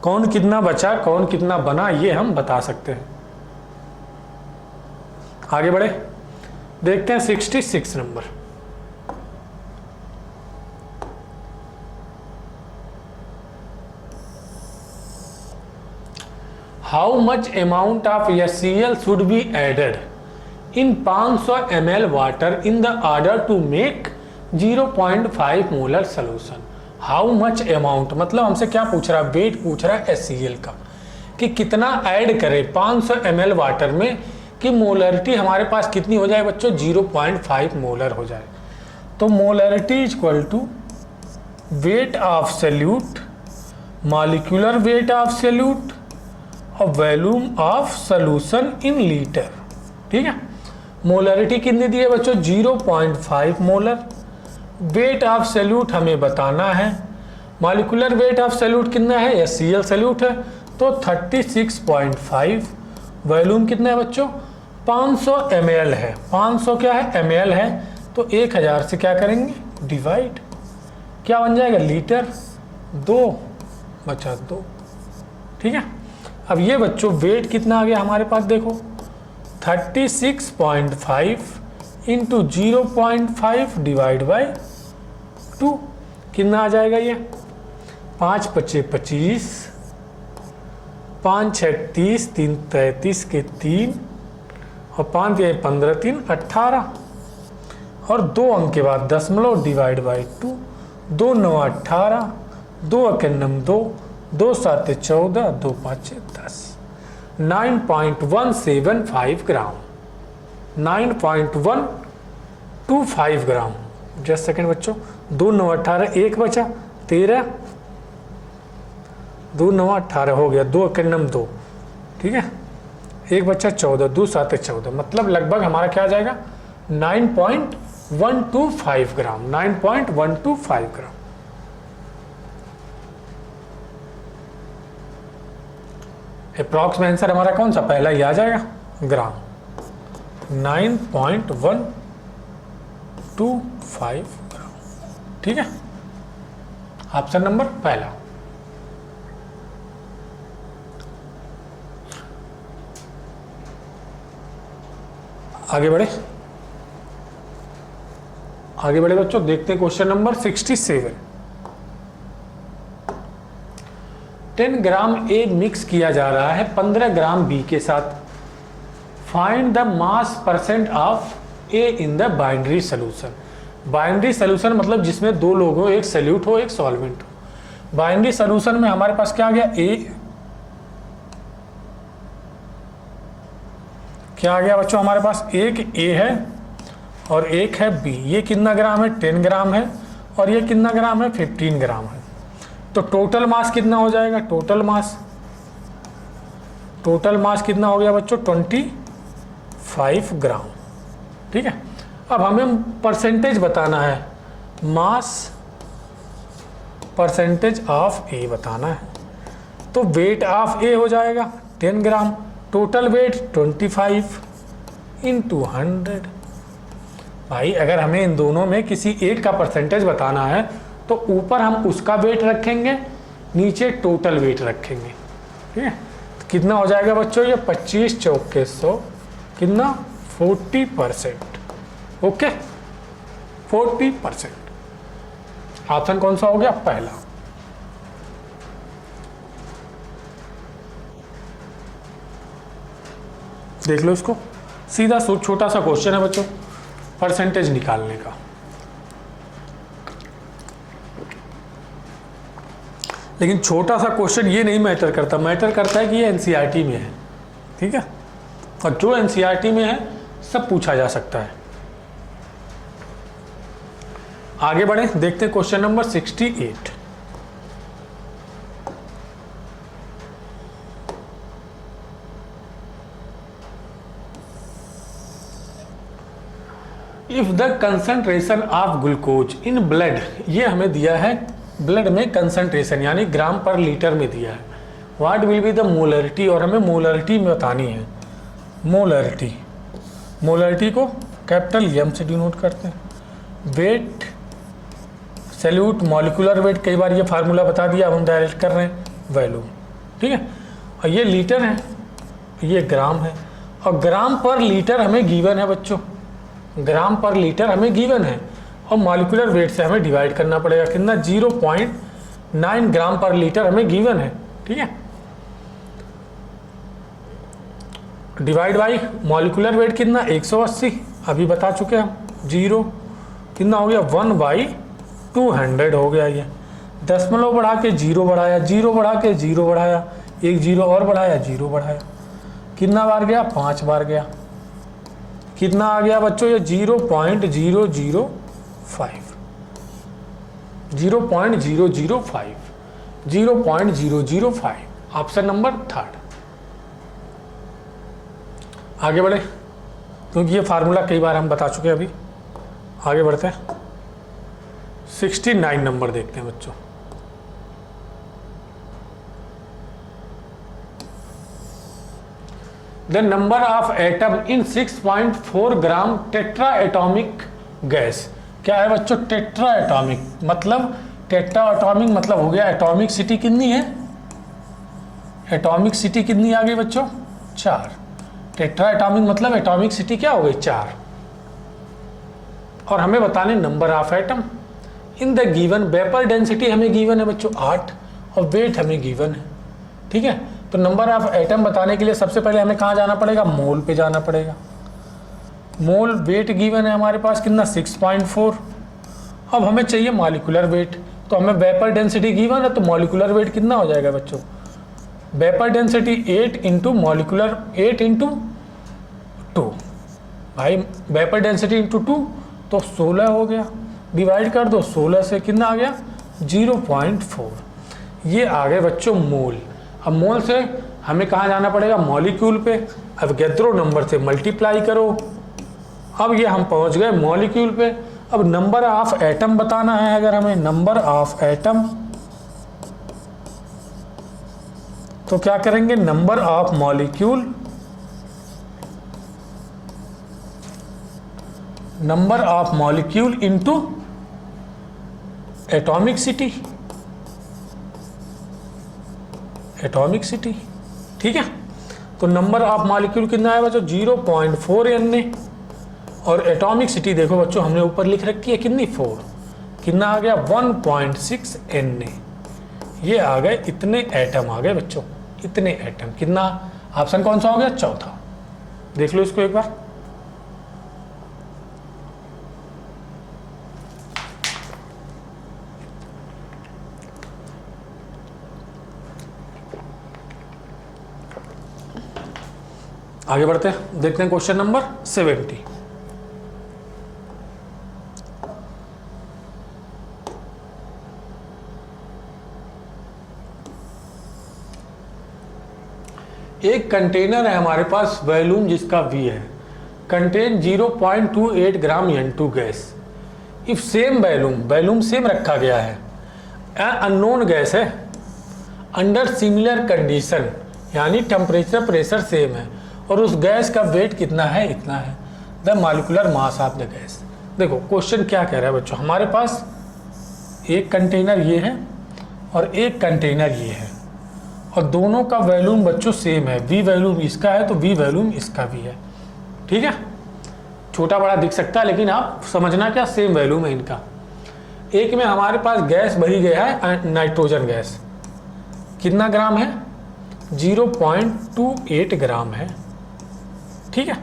कौन कितना बचा कौन कितना बना ये हम बता सकते हैं। आगे बढ़े, देखते हैं 66 number. How much amount of HCl should be added in 500 ml water in the order to make 0.5 molar solution. How much amount मतलब हमसे क्या पूछ रहा है, वेट पूछ रहा है HCl का, कि कितना ऐड करें 500 ml वाटर में कि मोलरिटी हमारे पास कितनी हो जाए बच्चों, 0.5 मोलर हो जाए। तो molarity is equal to weight of solute, molecular weight of solute और volume of solution in litre, ठीक है। मोलरिटी कितनी दी है बच्चों, 0.5 मोलर। वेट ऑफ सॉल्यूट हमें बताना है, मॉलिक्यूलर वेट ऑफ सॉल्यूट कितना है, HCl सॉल्यूट है तो 36.5। वॉल्यूम कितना है बच्चों, 500 ml है, 500 क्या है ml है, तो 1000 से क्या करेंगे डिवाइड, क्या बन जाएगा लीटर, 2 बचा 2, ठीक है। अब ये बच्चों वेट कितना आ गया हमारे पास, देखो 36.5 इंटू 0.5 डिवाइड बाई 2 कितना आ जाएगा ये, 5 पचे 25, 5 6 30, 3 33 के 3 और 5 ये 15 3 18 और 2 अंक के बाद दशमलव divide by 2, 2 9 18, 2 9 2, 2 7 14, 2 5 10, 9.175 gram, 9.125 gram. Just second बच्चों, 2 9 18, 1 बचा 13, 2 9 18 हो गया, 2 9 2, ठीक है, 1 बचा 14, 2 7 14, मतलब लगभग हमारा क्या आ जाएगा 9.125 ग्राम, 9.125 ग्राम। अप्रॉक्स में आंसर हमारा कौन सा, पहला ही आ जाएगा ग्राम, 9.125 ग्राम, ठीक है, ऑप्शन नंबर पहला। आगे बढ़े बच्चों, देखते हैं question number 67। 10 gram A mix किया जा रहा है 15 ग्राम B के साथ। Find the mass percent of A in the binary solution. Binary solution मतलब जिसमें 2 लोग हो, एक सॉल्यूट हो एक सॉल्वेंट हो। बाइनरी सोल्यूशन में हमारे पास क्या आ गया, A, क्या आ गया बच्चों हमारे पास, एक A है और एक है B। ये कितना ग्राम है, 10 ग्राम है, और ये कितना ग्राम है, 15 ग्राम है। तो टोटल मास कितना हो जाएगा, टोटल मास कितना हो गया बच्चों, 25 ग्राम। ठीक है, अब हमें परसेंटेज बताना है, मास परसेंटेज ऑफ ए बताना है। तो वेट ऑफ ए हो जाएगा 10 ग्राम, टोटल वेट 25 इंटू 100। भाई अगर हमें इन दोनों में किसी एक का परसेंटेज बताना है तो ऊपर हम उसका वेट रखेंगे, नीचे टोटल वेट रखेंगे। ठीक है, तो कितना हो जाएगा बच्चों, ये 25 चौके 100, कितना 40%। ओके, 40%। ऑप्शन कौन सा हो गया, पहला। देख लो इसको, सीधा छोटा सा क्वेश्चन है बच्चों, परसेंटेज निकालने का। लेकिन छोटा सा क्वेश्चन ये नहीं मैटर करता, मैटर करता है कि ये एनसीईआरटी में है। ठीक है, और जो एनसीईआरटी में है सब पूछा जा सकता है। आगे बढ़े, देखते हैं question number 68। If the concentration of glucose in blood, ये हमें दिया है ब्लड में कंसंट्रेशन यानी ग्राम पर लीटर में दिया है। What will be the molarity, और हमें मोलरिटी में बतानी है। मोलरिटी को कैपिटल एम से डिनोट करते हैं। वेट सैल्यूट मॉलिक्यूलर वेट, कई बार ये फार्मूला बता दिया, अब हम डायरेक्ट कर रहे हैं वॉल्यूम। ठीक है, और ये लीटर है, ये ग्राम है, और ग्राम पर लीटर हमें गिवन है बच्चों, ग्राम पर लीटर हमें गिवन है, और मॉलिक्यूलर वेट से हमें डिवाइड करना पड़ेगा। कितना, 0.9 ग्राम पर लीटर हमें गिवन है। ठीक है, डिवाइड बाई मॉलिक्यूलर वेट कितना, 180, अभी बता चुके हम। 0 कितना हो गया, 1/200 हो गया। ये दशमलव बढ़ा के 0 बढ़ाया, 0 बढ़ा के 0 बढ़ाया, एक 0 और बढ़ाया, 0 बढ़ाया, कितना बार गया, 5 बार गया। कितना आ गया बच्चों, ये 0.005, 0.005, 0.005, ऑप्शन नंबर 3। आगे बढ़े, क्योंकि ये फार्मूला कई बार हम बता चुके हैं। अभी आगे बढ़ते हैं, 69 नंबर देखते हैं बच्चों। The number of atom in 6.4 gram tetra atomic gas, क्या है बच्चों, टेट्रा एटॉमिक मतलब, टेट्रा एटॉमिक मतलब हो गया एटॉमिक सिटी कितनी है, एटॉमिक सिटी कितनी आ गई बच्चों, 4। टेट्रा एटॉमिक मतलब एटॉमिक सिटी क्या हो गई, 4। और हमें बताने number of atom in the given, vapour density हमें गिवन है बच्चों 8, और वेट हमें गिवन है। ठीक है, तो नंबर ऑफ एटम बताने के लिए सबसे पहले हमें कहाँ जाना पड़ेगा, मोल पे जाना पड़ेगा। मोल वेट गिवन है हमारे पास कितना, 6.4। अब हमें चाहिए मॉलिक्यूलर वेट, तो हमें वेपर डेंसिटी गिवन है, तो मॉलिक्यूलर वेट कितना हो जाएगा बच्चों, vapour density 8 into molecular 8 into 2। भाई वेपर डेंसिटी इंटू 2 तो 16 हो गया, डिवाइड कर दो 16 से, कितना आ गया 0.4। ये आ गए बच्चों मोल। अब मोल से हमें कहाँ जाना पड़ेगा, मॉलिक्यूल पे। अब गैद्रो नंबर से मल्टीप्लाई करो। अब ये हम पहुँच गए मॉलिक्यूल पे। अब नंबर ऑफ एटम बताना है, अगर हमें नंबर ऑफ एटम, तो क्या करेंगे, number of molecule, number of molecule into atomic city, atomic city. ठीक है, तो नंबर ऑफ मॉलिक्यूल कितना है बच्चों, 0.4 Na, और एटॉमिक सिटी देखो बच्चों हमने ऊपर लिख रखी है कितनी, 4। कितना आ गया, 1.6 Na। ये आ गए, इतने एटम आ गए बच्चों, इतने एटम। कितना, ऑप्शन कौन सा हो गया, चौथा। देख लो इसको एक बार। आगे बढ़ते हैं, देखते हैं क्वेश्चन नंबर 70। एक कंटेनर है हमारे पास, वॉल्यूम जिसका V है, contain 0.28 gram N2 gas. If same volume same रखा गया है, अननोन गैस है, अंडर सिमिलर कंडीशन, यानी टेम्परेचर प्रेशर सेम है, और उस गैस का वेट कितना है, इतना है, the molecular mass of the gas. देखो क्वेश्चन क्या कह रहा है बच्चों, हमारे पास एक कंटेनर ये है और एक कंटेनर ये है, और दोनों का वॉल्यूम बच्चों सेम है, V वॉल्यूम इसका है तो V वॉल्यूम इसका भी है। ठीक है, छोटा बड़ा दिख सकता है लेकिन आप समझना क्या, सेम वॉल्यूम है इनका। एक में हमारे पास गैस भरी गया है नाइट्रोजन गैस, कितना ग्राम है, 0.28 ग्राम है। ठीक है,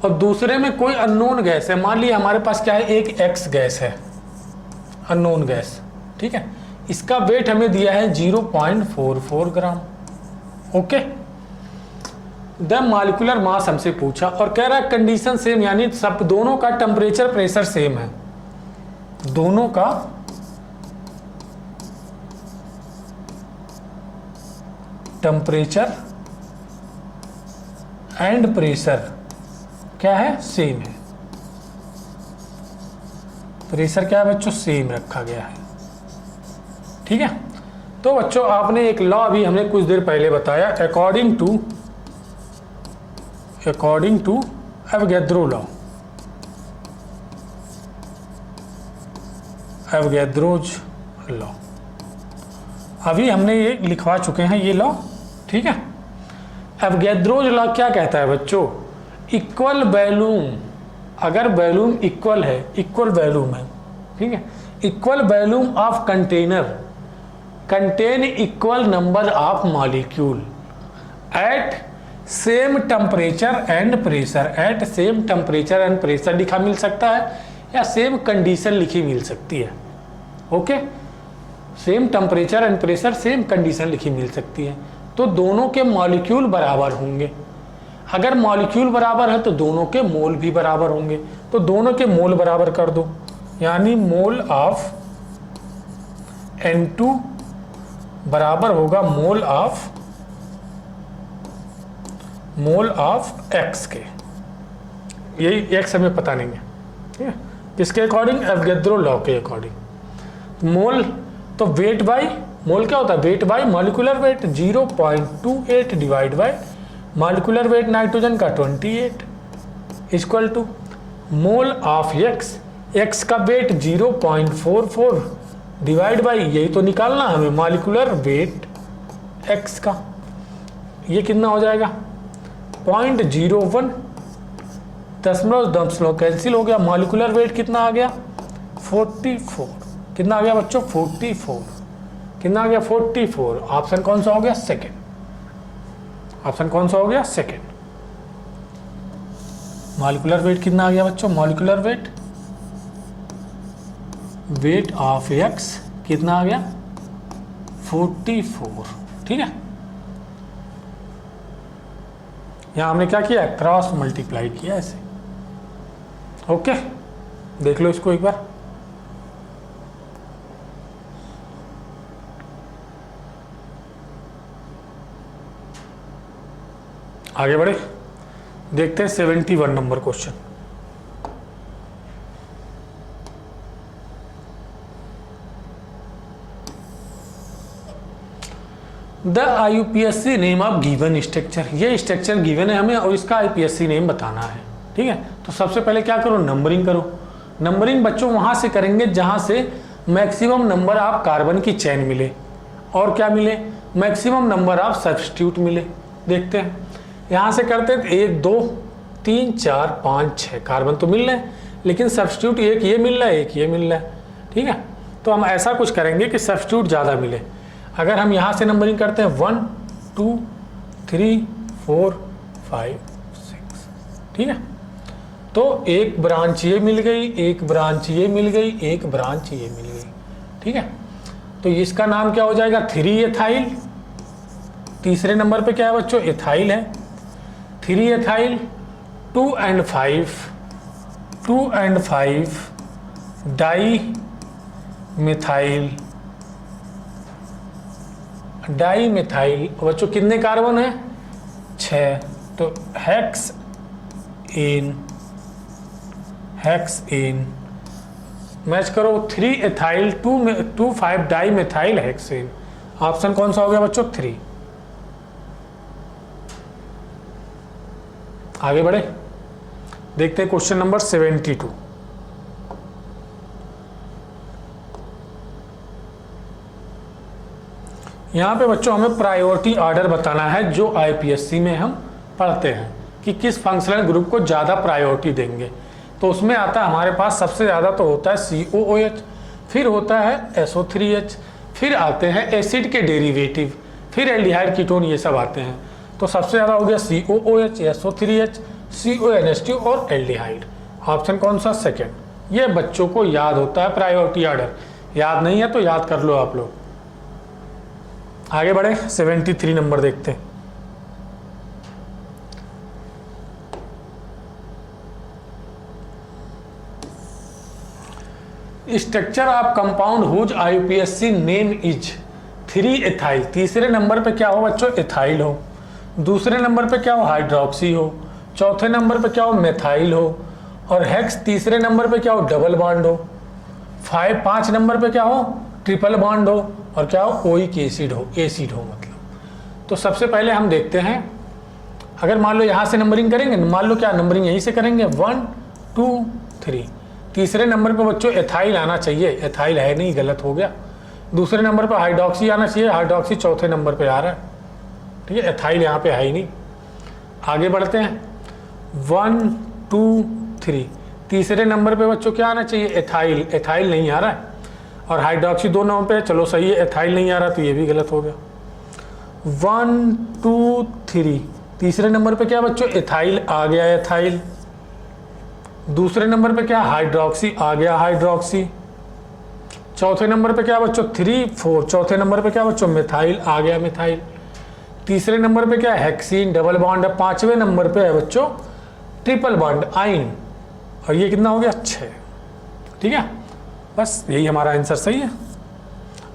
और दूसरे में कोई अननोन गैस है, मान लिया हमारे पास क्या है, एक X गैस है, अननोन गैस। ठीक है, इसका वेट हमें दिया है 0.44 ग्राम। ओके, द मॉलिक्यूलर मास हमसे पूछा और कह रहा है कंडीशन सेम, यानी सब दोनों का टेम्परेचर प्रेशर सेम है, दोनों का टेम्परेचर एंड प्रेशर क्या है, सेम है। प्रेशर क्या है बच्चों, सेम रखा गया है। ठीक है, तो बच्चों आपने एक लॉ अभी हमने कुछ देर पहले बताया, according to Avogadro law, Avogadro's law, अभी हमने ये लिखवा चुके हैं ये लॉ। ठीक है, एवोगैड्रोज लॉ क्या कहता है बच्चों, इक्वल वॉल्यूम, अगर वॉल्यूम इक्वल है, इक्वल वॉल्यूम है, ठीक है, equal volume of container contain equal number of molecule at same temperature and pressure, at same temperature and pressure लिखा मिल सकता है, या सेम कंडीशन लिखी मिल सकती है। Okay, same temperature and pressure, same condition लिखी मिल सकती है, तो दोनों के मॉलिक्यूल बराबर होंगे। अगर मॉलिक्यूल बराबर है तो दोनों के मोल भी बराबर होंगे, तो दोनों के मोल बराबर कर दो, यानी मोल ऑफ N2 बराबर होगा मोल ऑफ X के, यही X हमें पता नहीं है, ठीक है, किसके अकॉर्डिंग, एवोगैड्रो लॉ के अकॉर्डिंग। मोल तो वेट बाई, मोल क्या होता है, weight by molecular weight, 0.28 divide by molecular weight nitrogen का 28 equal to mole of X का वेट 0.44 डिवाइड बाई, यही तो निकालना हमें मॉलिक्यूलर वेट X का, ये कितना हो जाएगा 0.01, दशमलव कैंसिल हो गया, मॉलिक्यूलर वेट कितना आ गया 44, कितना आ गया बच्चों 44, कितना आ गया 44, ऑप्शन कौन सा हो गया, सेकेंड, ऑप्शन कौन सा हो गया, सेकेंड। मॉलिक्यूलर वेट कितना आ गया बच्चों, मॉलिक्यूलर वेट ऑफ X कितना आ गया 44। ठीक है, यहां हमने क्या किया, क्रॉस मल्टीप्लाई किया ऐसे। ओके, देख लो इसको एक बार। आगे बढ़े, देखते हैं 71 number question. The IUPAC name of given structure, ये स्ट्रक्चर गिवन है हमें और इसका IPSC नेम बताना है। ठीक है, तो सबसे पहले क्या करो, नंबरिंग करो। नंबरिंग बच्चों वहां से करेंगे जहां से मैक्सिमम नंबर ऑफ कार्बन की चेन मिले, और क्या मिले, मैक्सिमम नंबर ऑफ सब्स्टिट्यूट मिले। देखते हैं, यहाँ से करते हैं 1 2 3 4 5 6 कार्बन तो मिल रहे हैं, लेकिन सब्स्टिट्यूट एक ये मिल रहा है, एक ये मिल रहा है। ठीक है, तो हम ऐसा कुछ करेंगे कि सब्स्टिट्यूट ज़्यादा मिले। अगर हम यहाँ से नंबरिंग करते हैं 1 2 3 4 5 6, ठीक है, तो एक ब्रांच ये मिल गई, एक ब्रांच ये मिल गई, एक ब्रांच ये मिल गई। ठीक है, तो इसका नाम क्या हो जाएगा 3 एथाइल। तीसरे नंबर पे क्या है बच्चों, एथाइल है, 3 ethyl, 2 and 5 di methyl di methyl, बच्चों कितने कार्बन है 6, तो हेक्स इन मैच करो 3 ethyl 2 5 di methyl hexane. Option कौन सा हो गया बच्चों 3। आगे बढ़े, देखते हैं क्वेश्चन नंबर 72। यहाँ पे बच्चों हमें प्रायोरिटी ऑर्डर बताना है जो आईपीएससी में हम पढ़ते हैं कि किस फंक्शनल ग्रुप को ज़्यादा प्रायोरिटी देंगे। तो उसमें आता है हमारे पास सबसे ज़्यादा तो होता है COOH, फिर होता है SO3H, फिर आते हैं एसिड के डेरिवेटिव, फिर एल्डिहाइड कीटोन, ये सब आते हैं। तो सबसे ज़्यादा हो गया COOH, SO3H, CONH2 और एल्डिहाइड। ऑप्शन कौन सा 2। ये बच्चों को याद होता है प्रायोरिटी ऑर्डर, याद नहीं है तो याद कर लो आप लोग। आगे बढ़े 73 नंबर देखते हैं। Structure of compound whose IUPAC name is 3 ethyl. तीसरे नंबर पे क्या हो बच्चों एथाइल हो, दूसरे नंबर पे क्या हो हाइड्रोक्सी हो, चौथे नंबर पे क्या हो मेथाइल हो, और हेक्स तीसरे नंबर पे क्या हो डबल बॉन्ड हो, 5 नंबर पे क्या हो ट्रिपल बॉन्ड हो, और क्या हो ओइक एसिड हो, मतलब। तो सबसे पहले हम देखते हैं, अगर मान लो यहाँ से नंबरिंग करेंगे, मान लो क्या नंबरिंग यहीं से करेंगे 1 2 3। तीसरे नंबर पे बच्चों एथाइल आना चाहिए, एथाइल है नहीं, गलत हो गया। दूसरे नंबर पे हाइड्रोक्सी आना चाहिए, हाइड्रोक्सी चौथे नंबर पे आ रहा है, ठीक है, एथाइल यहाँ पे है ही नहीं। आगे बढ़ते हैं 1 2 3। तीसरे नंबर पे बच्चों क्या आना चाहिए एथाइल, एथाइल नहीं आ रहा है, और हाइड्रोक्सी 2 नंबर पे, चलो सही है, एथाइल नहीं आ रहा तो ये भी गलत हो गया। 1 2 3। तीसरे नंबर पे क्या बच्चों एथाइल आ गया, एथाइल। दूसरे नंबर पे क्या हाइड्रोक्सी आ गया, हाइड्रोक्सी। चौथे नंबर पे क्या बच्चों 3 4। चौथे नंबर पे क्या बच्चों मिथाइल आ गया, मिथाइल। तीसरे नंबर पे क्या हेक्सीन डबल बॉन्ड है। पांचवें नंबर पे है बच्चों ट्रिपल बॉन्ड आइन, और ये कितना हो गया 6। ठीक है, बस यही हमारा आंसर सही है।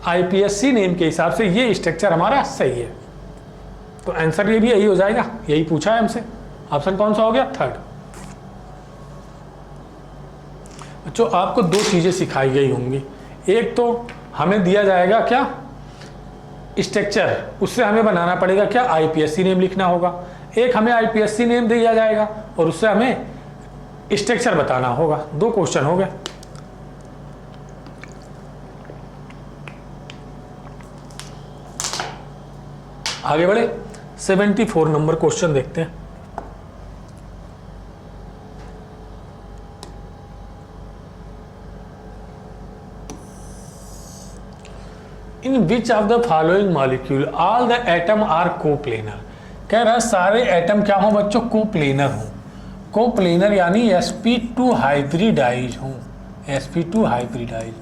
आईपीएससी नेम के हिसाब से ये स्ट्रक्चर हमारा सही है, तो आंसर ये भी यही हो जाएगा, यही पूछा है हमसे। ऑप्शन कौन सा हो गया 3rd। बच्चों आपको 2 चीज़ें सिखाई गई होंगी, एक तो हमें दिया जाएगा क्या स्ट्रक्चर, उससे हमें बनाना पड़ेगा क्या आईपीएससी नेम लिखना होगा। एक हमें आईपीएससी नेम दिया जाएगा और उससे हमें स्ट्रक्चर बताना होगा। 2 क्वेश्चन हो गए। आगे बढ़े 74 नंबर क्वेश्चन देखते हैं। In which of the following molecule all the atom are coplanar. कह रहा है सारे एटम क्या हो बच्चों कोप्लेनर हो। कोप्लेनर यानी sp2 हाइब्रिडाइज हो, sp2 हाइब्रिडाइज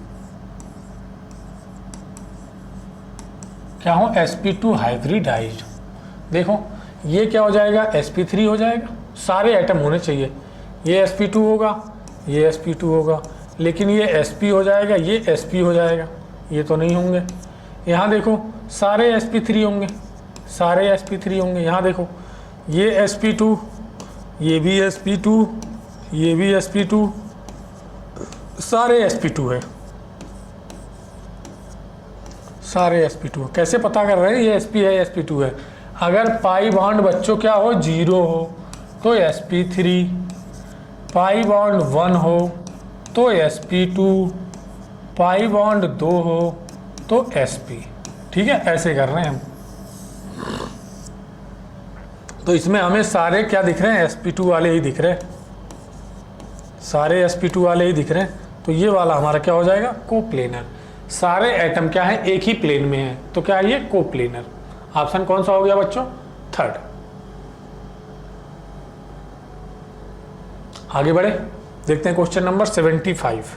क्या हो sp2 हाइब्रिडाइज। देखो ये क्या हो जाएगा sp3 हो जाएगा, सारे एटम होने चाहिए, ये sp2 होगा, ये sp2 होगा, लेकिन ये sp हो जाएगा, ये sp हो जाएगा, ये तो नहीं होंगे। यहाँ देखो सारे sp3 होंगे, सारे sp3 होंगे। यहाँ देखो ये sp2, ये भी sp2, ये भी sp2, सारे sp2 है, सारे sp2। कैसे पता कर रहे हैं ये sp है sp2 है। अगर पाई बॉन्ड बच्चों क्या हो 0 हो तो sp3, पाई बॉन्ड 1 हो तो sp2, पाई बॉन्ड 2 हो तो sp। ठीक है, ऐसे कर रहे हैं हम। तो इसमें हमें सारे क्या दिख रहे हैं sp2 वाले ही दिख रहे हैं, सारे sp2 वाले ही दिख रहे हैं। तो ये वाला हमारा क्या हो जाएगा कोप्लेनर। सारे एटम क्या है एक ही प्लेन में है, तो क्या है ये कोप्लेनर। ऑप्शन कौन सा हो गया बच्चों 3rd। आगे बढ़े देखते हैं question number 75।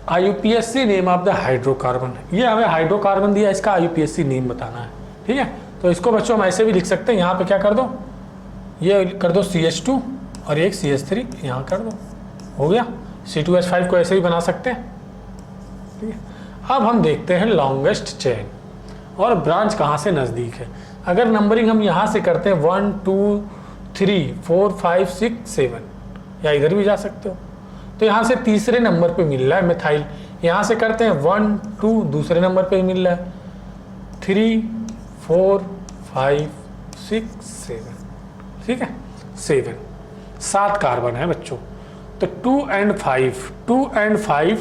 आईयूपीएससी name of the hydrocarbon. ये हमें हाइड्रोकार्बन दिया, इसका आईयूपीएससी नेम बताना है। ठीक है, तो इसको बच्चों हम ऐसे भी लिख सकते हैं, यहाँ पे क्या कर दो, ये कर दो CH2 और एक CH3 यहाँ कर दो, हो गया, C2H5 को ऐसे ही बना सकते हैं। ठीक है, अब हम देखते हैं लॉन्गेस्ट चेन और ब्रांच कहाँ से नज़दीक है। अगर नंबरिंग हम यहाँ से करते हैं 1 2 3 4 5 6 7, या इधर भी जा सकते हो, तो यहाँ से तीसरे नंबर पे मिल रहा है मिथाइल। यहाँ से करते हैं 1 2, दूसरे नंबर पे मिल रहा है 3 4 5 6 7। ठीक है, 7 7 कार्बन है बच्चों। तो 2 and 5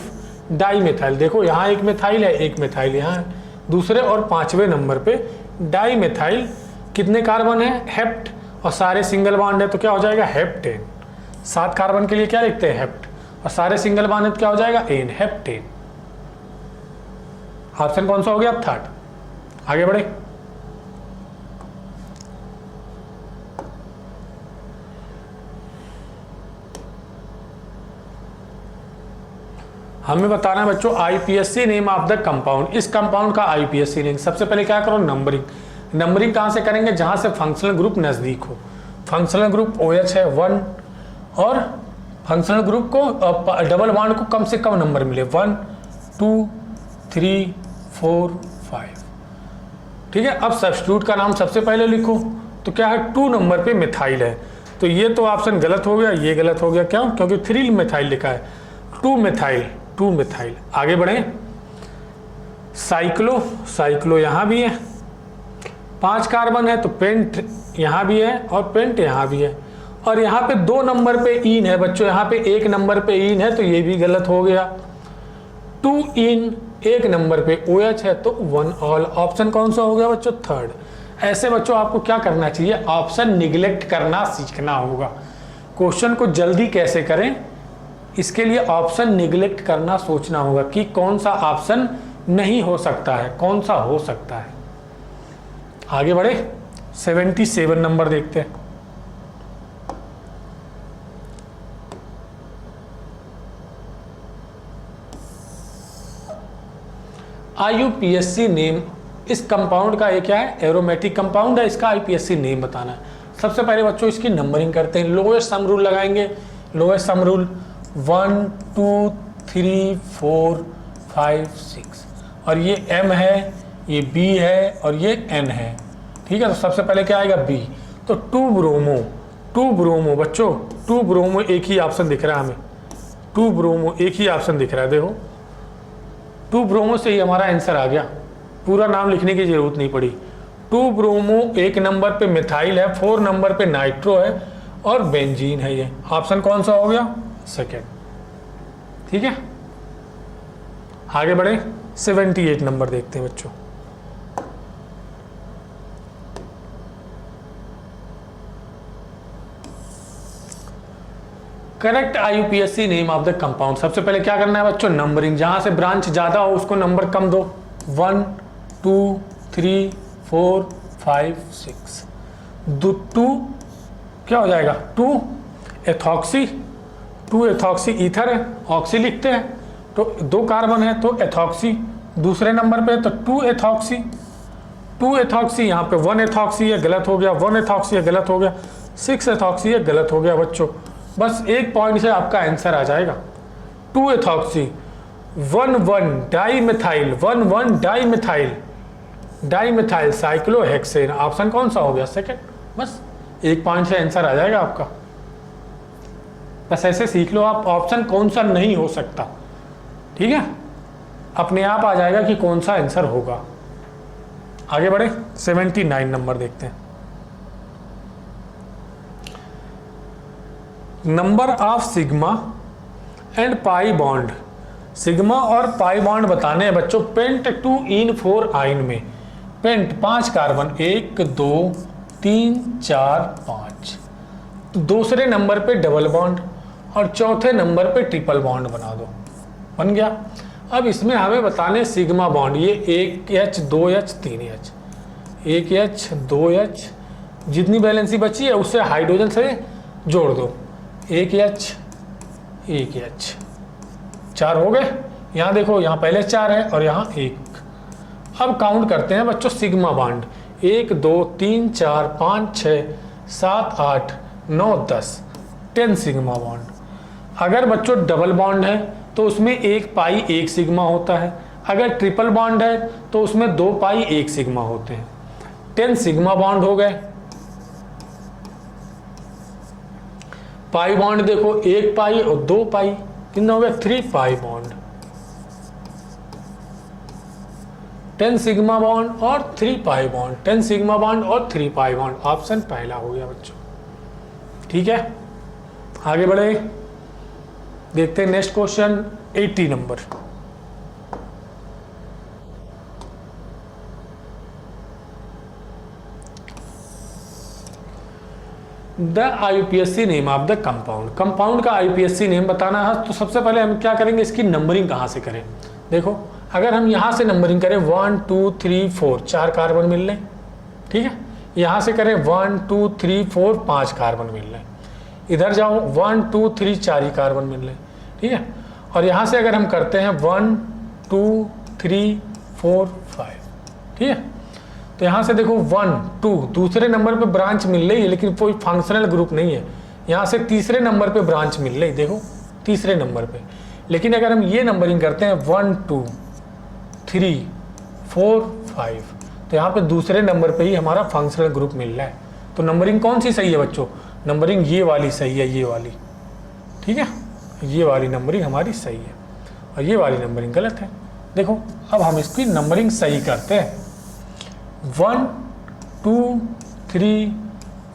डाई मिथाइल। देखो यहाँ एक मिथाइल है, एक मिथाइल यहाँ है, दूसरे और पांचवें नंबर पे डाई मिथाइल। कितने कार्बन है? हेप्ट, और सारे सिंगल बॉन्ड है तो क्या हो जाएगा? हेप्टेन। 7 कार्बन के लिए क्या लिखते हैं? हेप्ट, और सारे सिंगल बॉन्ड है तो क्या हो जाएगा? N, heptane. ऑप्शन कौन सा हो गया? थर्ड। आगे बढ़े। हमें बताना है बच्चों IPSC name of the compound. इस कंपाउंड का आईपीएससी नेम। सबसे पहले क्या करो? नंबरिंग। नंबरिंग कहां से करेंगे? जहां से फंक्शनल ग्रुप नजदीक हो। फंक्शनल ग्रुप OH है 1, और फंक्शनल ग्रुप को डबल बॉन्ड को कम से कम नंबर मिले 1 2 3 4 5। ठीक है, अब सब्स्टिट्यूट का नाम सबसे पहले लिखो। तो क्या है? 2 नंबर पे मिथाइल है, तो ये तो ऑप्शन गलत हो गया, ये गलत हो गया। क्यों? क्योंकि 3 मिथाइल लिखा है। 2 मिथाइल। आगे बढ़े। साइक्लो यहाँ भी है, 5 कार्बन है, तो पेंट यहाँ भी है और पेंट यहाँ भी है, और यहाँ पे 2 नंबर पे इन है बच्चों, यहाँ पे 1 नंबर पे इन है, तो ये भी गलत हो गया। 2 इन, 1 नंबर पे OH है, तो 1 ऑल। ऑप्शन कौन सा हो गया बच्चों? थर्ड। ऐसे बच्चों आपको क्या करना चाहिए? ऑप्शन निगलेक्ट करना सीखना होगा। क्वेश्चन को जल्दी कैसे करें, इसके लिए ऑप्शन निगलेक्ट करना सोचना होगा कि कौन सा ऑप्शन नहीं हो सकता है, कौन सा हो सकता है। आगे बढ़े। 77 नंबर देखते हैं। आईयूपीएससी नेम। इस कंपाउंड का ये क्या है? एरोमेटिक कंपाउंड है, इसका आईपीएससी नेम बताना है। सबसे पहले बच्चों इसकी नंबरिंग करते हैं। लोएस्ट सम रूल लगाएंगे। लोएस्ट सम रूल 1 2 3 4 5 6, और ये M है, ये B है, और ये N है। ठीक है, तो सबसे पहले क्या आएगा? B। तो 2 ब्रोमो बच्चों, 2 ब्रोमो एक ही ऑप्शन दिख रहा है हमें। 2 ब्रोमो एक ही ऑप्शन दिख रहा है। देखो 2 ब्रोमो से ही हमारा आंसर आ गया, पूरा नाम लिखने की जरूरत नहीं पड़ी। 2 ब्रोमो 1 नंबर पे मिथाइल है, 4 नंबर पे नाइट्रो है, और बेंजीन है। ये ऑप्शन कौन सा हो गया? सेकेंड। ठीक है, आगे बढ़े। 78 नंबर देखते हैं बच्चों। Correct आईयूपीएससी name of the compound. सबसे पहले क्या करना है बच्चों? नंबरिंग। जहां से ब्रांच ज्यादा हो उसको नंबर कम दो। 1 2 3 4 5 6। 2 क्या हो जाएगा? 2 एथॉक्सी। 2 एथॉक्सी ईथर है, ऑक्सी लिखते हैं, तो 2 कार्बन है तो एथॉक्सी। दूसरे नंबर पे तो 2 एथॉक्सी। 2 एथॉक्सी, यहाँ पे 1 एथॉक्सी है, गलत हो गया। 1 एथॉक्सी है, गलत हो गया। 6 एथॉक्सी है, गलत हो गया बच्चों। बस 1 पॉइंट से आपका आंसर आ जाएगा। 2 ethoxy. 1 dimethyl. 1 dimethyl cyclohexane. Option कौन सा हो गया? सेकंड। बस 1 पॉइंट से आंसर आ जाएगा आपका। बस ऐसे सीख लो आप ऑप्शन कौन सा नहीं हो सकता। ठीक है, अपने आप आ जाएगा कि कौन सा आंसर होगा। आगे बढ़े। 79 नंबर देखते हैं। Number of sigma and pi bond. Sigma और पाई बॉन्ड बताने हैं बच्चों। पेंट 2 इन 4 आइन में पेंट 5 कार्बन, 1 2 3 4 5। दूसरे नंबर पे डबल बॉन्ड और चौथे नंबर पे ट्रिपल बॉन्ड बना दो, बन गया। अब इसमें हमें बताने सिग्मा बॉन्ड। ये 1H 2H 3H, 1H 2H, जितनी बैलेंसी बची है उससे हाइड्रोजन से जोड़ दो। 1H 1H, 4 हो गए। यहाँ देखो, यहाँ पहले 4 है और यहाँ 1। अब काउंट करते हैं बच्चों सिग्मा बॉन्ड। 1 2 3 4 5 6 7 8 9 10, 10 sigma bond. अगर बच्चों डबल बॉन्ड है तो उसमें 1 पाई 1 सिग्मा होता है, अगर ट्रिपल बॉन्ड है तो उसमें 2 पाई 1 सिग्मा होते हैं। 10 सिग्मा बॉन्ड हो गए। पाई बॉन्ड देखो 1 पाई और 2 पाई, कितना हो गया 3 पाई बॉन्ड। 10 सिग्मा बॉन्ड और 3 पाई बॉन्ड, 10 सिग्मा बॉन्ड और 3 पाई बॉन्ड, ऑप्शन पहला हो गया बच्चों। ठीक है, आगे बढ़े, देखते हैं next question 80 number. The आईयूपीएससी name of the compound. Compound का आईयूपीएससी नेम बताना है तो सबसे पहले हम क्या करेंगे, इसकी नंबरिंग कहाँ से करें। देखो अगर हम यहाँ से नंबरिंग करें 1 2 3 4 4 कार्बन मिल रहे, ठीक है। यहाँ से करें 1 2 3 4 5 कार्बन मिल रहे, इधर जाओ 1 2 3 4 ही कार्बन मिल रहे, ठीक है। और यहाँ से अगर हम करते हैं 1 2 3 4 5, ठीक है। तो यहाँ से देखो 1 2 दूसरे नंबर पे ब्रांच मिल रही है लेकिन कोई फंक्शनल ग्रुप नहीं है। यहाँ से तीसरे नंबर पे ब्रांच मिल रही, देखो तीसरे नंबर पे। लेकिन अगर हम ये नंबरिंग करते हैं 1 2 3 4 5, तो यहाँ पे दूसरे नंबर पे ही हमारा फंक्शनल ग्रुप मिल रहा है। तो नंबरिंग कौन सी सही है बच्चों, नंबरिंग ये वाली सही है, ये वाली, ठीक है। ये वाली नंबरिंग हमारी सही है और ये वाली नंबरिंग गलत है। देखो अब हम इसकी नंबरिंग सही करते हैं। 1 2 3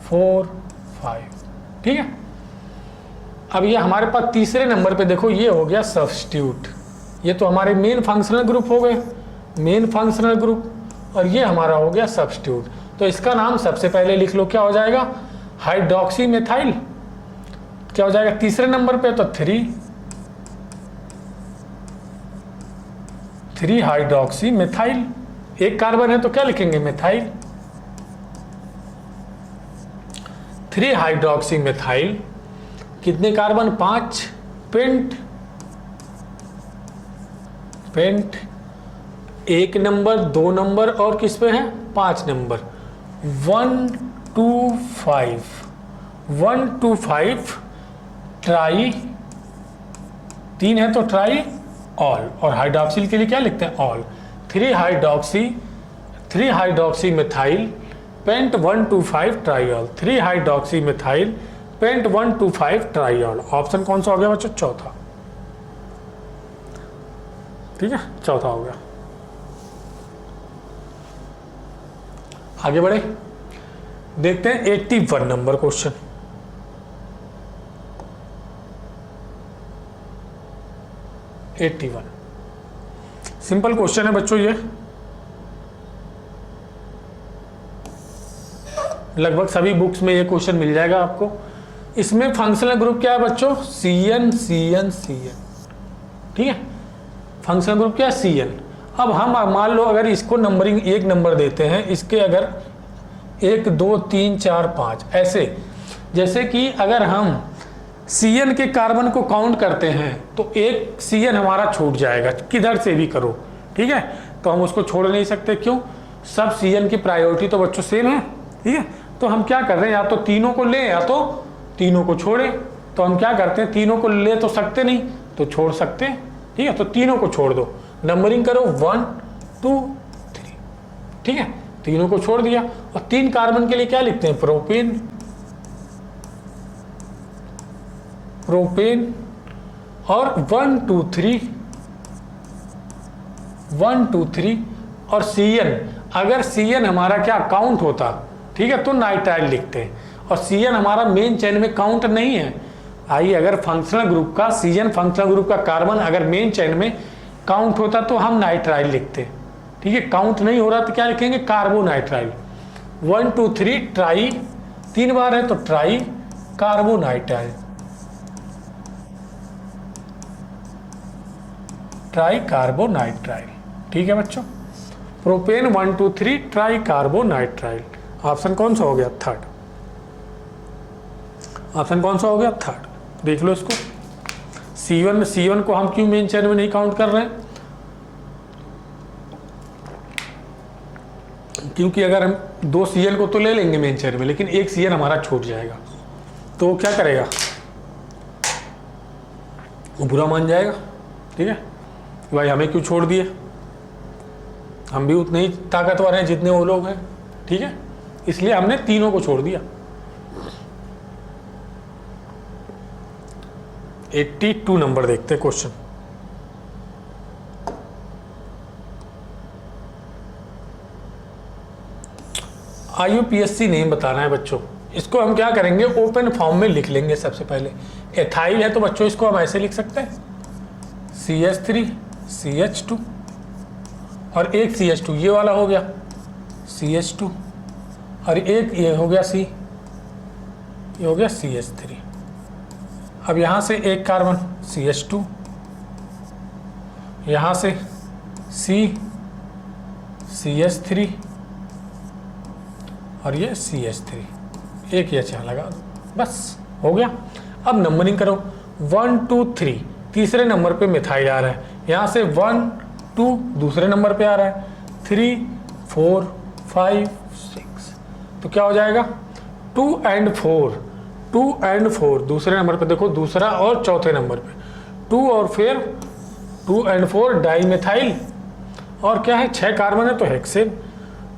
4 5, ठीक है। अब ये हमारे पास तीसरे नंबर पे देखो ये हो गया सब्स्टिट्यूट, ये तो हमारे मेन फंक्शनल ग्रुप हो गए, मेन फंक्शनल ग्रुप, और ये हमारा हो गया सब्स्टिट्यूट। तो इसका नाम सबसे पहले लिख लो, क्या हो जाएगा, हाइड्रोक्सी मेथाइल। क्या हो जाएगा तीसरे नंबर पे, तो 3 हाइड्रोक्सी मेथाइल। एक कार्बन है तो क्या लिखेंगे, मेथाइल। 3 हाइड्रोक्सी मेथाइल, कितने carbon, 5, pent, pent 1 number 2 number और किस पे है 5 नंबर। 1 2 5 1 2 5 ट्राई, 3 है तो ट्राई ऑल, और हाइड्रोक्सिल के लिए क्या लिखते हैं, ol. 3 hydroxy methyl pent 1 2 5 triol, 3 hydroxy methyl pent 1 2 5 triol. Option कौन सा हो गया बच्चों, चौथा, ठीक है, चौथा हो गया। आगे बढ़े, देखते हैं 81 नंबर क्वेश्चन। सिंपल क्वेश्चन है बच्चों, ये लगभग सभी बुक्स में ये क्वेश्चन मिल जाएगा आपको। इसमें फंक्शनल ग्रुप क्या है बच्चों, CN CN CN, ठीक है। फंक्शनल ग्रुप क्या है, CN। अब हम मान लो अगर इसको नंबरिंग 1 नंबर देते हैं, इसके अगर 1 2 3 4 5 ऐसे, जैसे कि अगर हम CN के कार्बन को काउंट करते हैं तो एक CN हमारा छूट जाएगा, किधर से भी करो, ठीक है। तो हम उसको छोड़ नहीं सकते, क्यों, सब CN की प्रायोरिटी तो बच्चों सेम है, ठीक है। तो हम क्या कर रहे हैं, या तो तीनों को लें या तो तीनों को छोड़ें। तो हम क्या करते हैं, तीनों को ले तो सकते नहीं तो छोड़ सकते हैं, ठीक है। तो तीनों को छोड़ दो, नंबरिंग करो 1 2 3, ठीक है, तीनों को छोड़ दिया। और 3 कार्बन के लिए क्या लिखते हैं, प्रोपेन, प्रोपेन, और 1 2 3 1 2 3 और CN। अगर CN हमारा क्या काउंट होता, ठीक है, तो नाइट्राइल लिखते हैं, और CN हमारा मेन चेन में काउंट नहीं है। आइए, अगर फंक्शनल ग्रुप का CN फंक्शनल ग्रुप का कार्बन अगर मेन चेन में काउंट होता तो हम नाइट्राइल लिखते, ठीक है। काउंट नहीं हो रहा तो क्या लिखेंगे, कार्बोनाइट्राइल। 1 2 3 ट्राई, 3 बार है तो ट्राई कार्बोनाइट्राइल, ट्राई कार्बोनाइट्राइल, ठीक है बच्चों। Propane 1 2 3 try carbonitrile. ऑप्शन कौन सा हो गया, थर्ड। ऑप्शन कौन सा हो गया, थर्ड। देख लो इसको, C1 को हम क्यों मेन चेन में नहीं काउंट कर रहे हैं, क्योंकि अगर हम 2 CN को तो ले लेंगे मेन चेन में, लेकिन एक CN हमारा छूट जाएगा। तो क्या करेगा, वो बुरा मान जाएगा। ठीक है, भाई हमें क्यों छोड़ दिए, हम भी उतने ही ताकतवर हैं जितने वो लोग हैं। ठीक है, इसलिए हमने तीनों को छोड़ दिया। 82 नंबर देखते हैं क्वेश्चन। IUPAC नेम बताना है बच्चों। इसको हम क्या करेंगे, ओपन फॉर्म में लिख लेंगे। सबसे पहले एथाइल है तो बच्चों इसको हम ऐसे लिख सकते हैं CH3 CH2 और एक CH2 ये वाला हो गया CH2 और एक ये हो गया C, ये हो गया CH3। अब यहाँ से एक कार्बन CH2, यहाँ से CH3 और ये CH3, एक ये यहाँ लगा दो, बस हो गया। अब नंबरिंग करो 1 2 3, तीसरे नंबर पे मिथाइल आ रहा है, यहाँ से 1 2 दूसरे नंबर पे आ रहा है, 3 4 5 6, तो क्या हो जाएगा 2 and 4, 2 and 4 दूसरे नंबर पे देखो, दूसरा और चौथे नंबर पे 2 और फिर 2 and 4 डाईमिथाइल, और क्या है 6 कार्बन है तो हेक्सेन,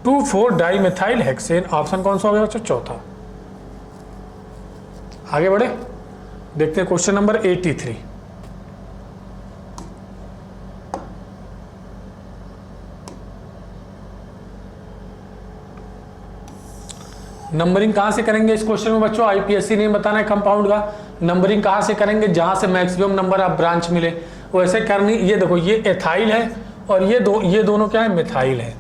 2 4 डाईमिथाइल हेक्सेन। ऑप्शन कौन सा हो गया बच्चों, चौथा। आगे बढ़े, देखते हैं क्वेश्चन नंबर 83। नंबरिंग कहाँ से करेंगे इस क्वेश्चन में बच्चों, IPSC नेम बताना है कंपाउंड का। नंबरिंग कहाँ से करेंगे, जहाँ से मैक्सिमम नंबर ऑफ ब्रांच मिले वैसे करनी। ये देखो ये एथाइल है और ये दोनों क्या है, मिथाइल है।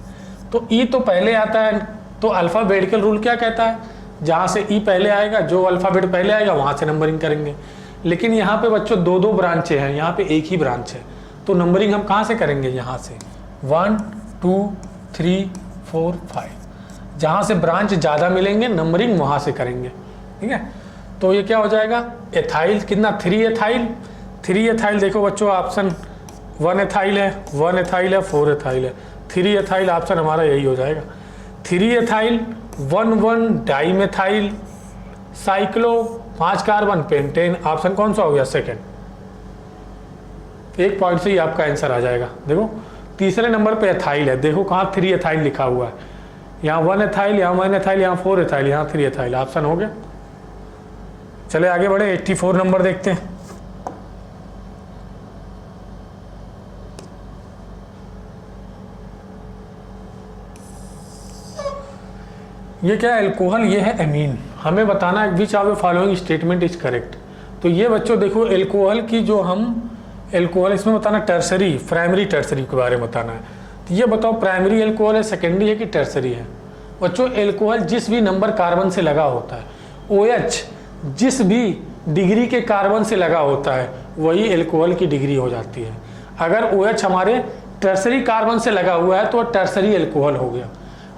तो ई तो पहले आता है, तो अल्फ़ाबेटिकल रूल क्या कहता है, जहाँ से ई पहले आएगा, जो अल्फ़ाबेट पहले आएगा वहाँ से नंबरिंग करेंगे। लेकिन यहाँ पे बच्चों दो दो ब्रांचें हैं, यहाँ पे एक ही ब्रांच है, तो नंबरिंग हम कहाँ से करेंगे, यहाँ से 1 2 3 4 5, जहाँ से ब्रांच ज़्यादा मिलेंगे नंबरिंग वहाँ से करेंगे। ठीक है, तो ये क्या हो जाएगा, एथाइल कितना 3 एथाइल, 3 एथाइल देखो बच्चों ऑप्शन 1 एथाइल है, 1 एथाइल है, 4 एथाइल है, 3 एथाइल ऑप्शन हमारा यही हो जाएगा। 3 ethyl 1 1 dimethyl cyclo, 5 carbon pentane, option कौन सा हो गया, सेकेंड। एक पॉइंट से ही आपका आंसर आ जाएगा। देखो तीसरे नंबर पे एथाइल है, देखो कहाँ 3 एथाइल लिखा हुआ है, यहाँ 1 एथाइल, यहाँ 1 एथाइल, यहाँ 4 एथाइल, यहाँ 3 एथाइल, ऑप्शन हो गया। चले आगे बढ़े, 84 नंबर देखते हैं। ये क्या है, एल्कोहल, ये है एमीन। हमें बताना है विच of the following statement is correct. तो ये बच्चों देखो एल्कोहल की जो हम एल्कोहल इसमें बताना टर्सरी, प्राइमरी टर्सरी के बारे में बताना है। तो ये बताओ प्राइमरी एल्कोहल है, सेकेंडरी है कि टर्सरी है। बच्चों एल्कोहल जिस भी नंबर कार्बन से लगा होता है, OH जिस भी डिग्री के कार्बन से लगा होता है वही एल्कोहल की डिग्री हो जाती है। अगर OH हमारे टर्सरी कार्बन से लगा हुआ है तो टर्सरी एल्कोहल हो गया,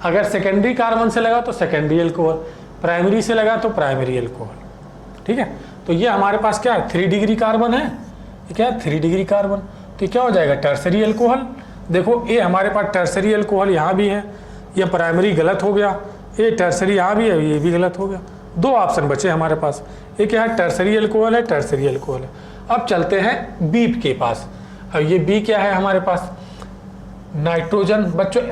अगर सेकेंडरी कार्बन से लगा तो सेकेंडरी एल्कोहल, प्राइमरी से लगा तो प्राइमरी एल्कोहल। ठीक है, तो ये हमारे पास क्या है 3 डिग्री कार्बन है, ये क्या है 3 डिग्री कार्बन, तो क्या हो जाएगा टर्सरी एल्कोहल। देखो ये हमारे पास टर्सरी एल्कोहल यहाँ भी है, ये प्राइमरी गलत हो गया, ये टर्सरी यहाँ भी है, ये भी गलत हो गया। 2 ऑप्शन बचे हमारे पास, ये क्या है टर्सरी एल्कोहल है, टर्सरी एल्कोहल है। अब चलते हैं बी के पास। अब ये बी क्या है हमारे पास, नाइट्रोजन। बच्चों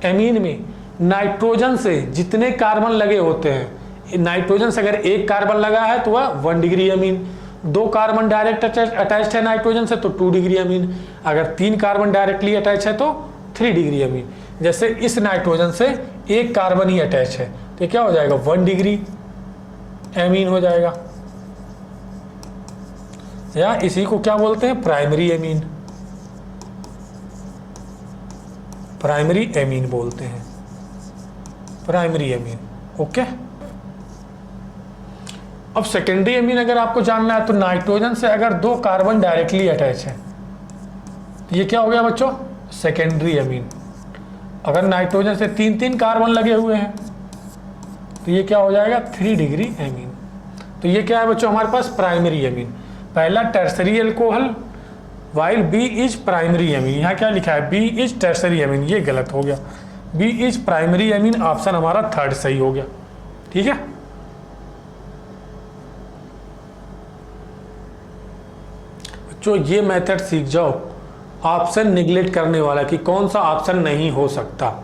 एमीन में नाइट्रोजन से जितने कार्बन लगे होते हैं, नाइट्रोजन से अगर एक कार्बन लगा है तो वह 1 degree amine, 2 carbon direct attached है नाइट्रोजन से तो 2 डिग्री अमीन, अगर 3 कार्बन डायरेक्टली अटैच है तो 3 डिग्री अमीन। जैसे इस नाइट्रोजन से एक कार्बन ही अटैच है तो क्या हो जाएगा 1 डिग्री एमीन हो जाएगा, या इसी को क्या बोलते हैं प्राइमरी एमीन, प्राइमरी एमीन बोलते हैं, प्राइमरी एमीन। ओके, अब सेकेंडरी एमीन अगर आपको जानना है तो नाइट्रोजन से अगर 2 कार्बन डायरेक्टली अटैच है तो ये क्या हो गया बच्चों सेकेंडरी एमीन। अगर नाइट्रोजन से 3 कार्बन लगे हुए हैं तो ये क्या हो जाएगा 3 डिग्री एमीन। तो ये क्या है बच्चों हमारे पास प्राइमरी एमीन। पहला tertiary alcohol while B is primary amine, यहाँ क्या लिखा है बी इज टर्सरी एमीन, ये गलत हो गया, B is primary amine, option हमारा 3rd सही हो गया। ठीक है, बच्चों ये मेथड सीख जाओ, ऑप्शन निगलेक्ट करने वाला कि कौन सा ऑप्शन नहीं हो सकता,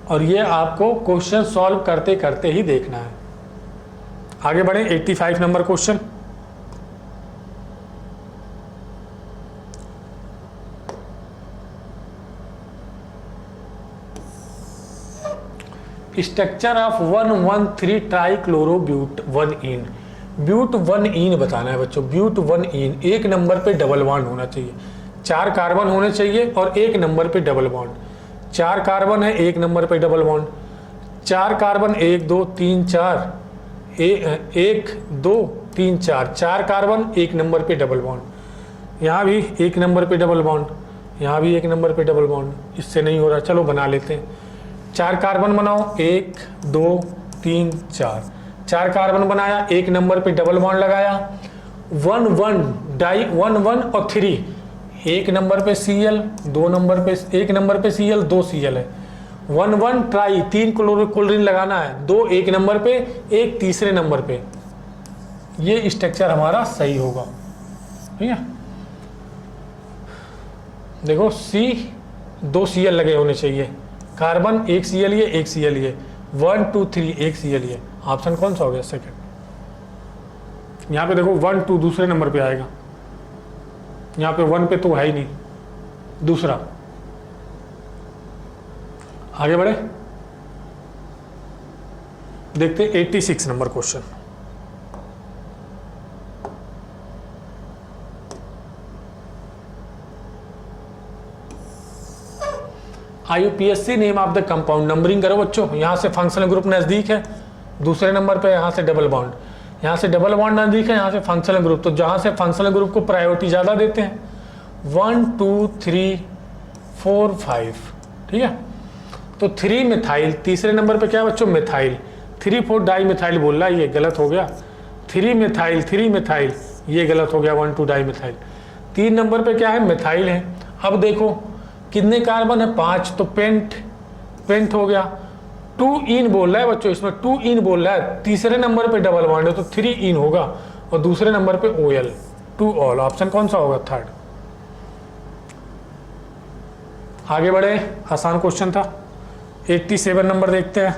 और ये आपको क्वेश्चन सॉल्व करते करते ही देखना है। आगे बढ़े 85 number question. Structure of 113 trichlorobut 1 but 1 बताना है बच्चों। ब्यूट 1 एक नंबर पे डबल बॉन्ड होना चाहिए, 4 कार्बन होने चाहिए और एक नंबर पे डबल बॉन्ड। 4 कार्बन है, एक नंबर पे डबल बॉन्ड। 4 कार्बन 1 2 3 4 1 2 3 4 4 कार्बन एक नंबर पे डबल बॉन्ड। यहाँ भी एक नंबर पे डबल बॉन्ड, यहाँ भी एक नंबर पे डबल बॉन्ड। इससे नहीं हो रहा, चलो बना लेते हैं। 4 कार्बन बनाओ, 1 2 3 4 4 कार्बन बनाया, एक नंबर पे डबल बॉन्ड लगाया। 1 1 डाई 1 1 और 3, एक नंबर पे Cl, 2 नंबर पे, एक नंबर पे Cl 2 Cl है। 1 1 ट्राई 3 क्लोरीन लगाना है, 2 एक नंबर पे, एक तीसरे नंबर पे। ये स्ट्रक्चर हमारा सही होगा, ठीक है। देखो C 2 Cl लगे होने चाहिए, कार्बन 1 Cl ये 1 Cl ये, 1 2 3 1 Cl ये। ऑप्शन कौन सा हो गया? सेकंड। यहाँ पे देखो 1 2 दूसरे नंबर पे आएगा, यहाँ पे 1 पे तो है ही नहीं, दूसरा। आगे बढ़े, देखते 86 number question. IUPAC name of the compound. Numbering करो बच्चों, यहाँ से फंक्शनल ग्रुप नजदीक है, दूसरे नंबर पे यहाँ से डबल बॉन्ड, यहाँ से डबल बॉन्ड नजदीक है, यहाँ से फंक्शनल ग्रुप। तो जहाँ से फंक्शनल ग्रुप को प्रायोरिटी ज़्यादा देते हैं। 1 2 3 4 5, ठीक है। तो 3 मिथाइल, तीसरे नंबर पे क्या है बच्चों? मिथाइल। 3 4 डाई मिथाइल बोल रहा है, ये गलत हो गया। 3 मिथाइल ये गलत हो गया। 1 2 डाई मिथाइल। 3 नंबर पे क्या है? मिथाइल है। अब देखो कितने कार्बन है? 5, तो पेंट हो गया। 2 इन बोल रहा है बच्चों, इसमें 2 इन बोल रहा है। तीसरे नंबर पे डबल बॉन्ड है तो 3 इन होगा, और दूसरे नंबर पे OL 2 ऑल। ऑप्शन कौन सा होगा? थर्ड। आगे बढ़े, आसान क्वेश्चन था। 87 नंबर देखते हैं।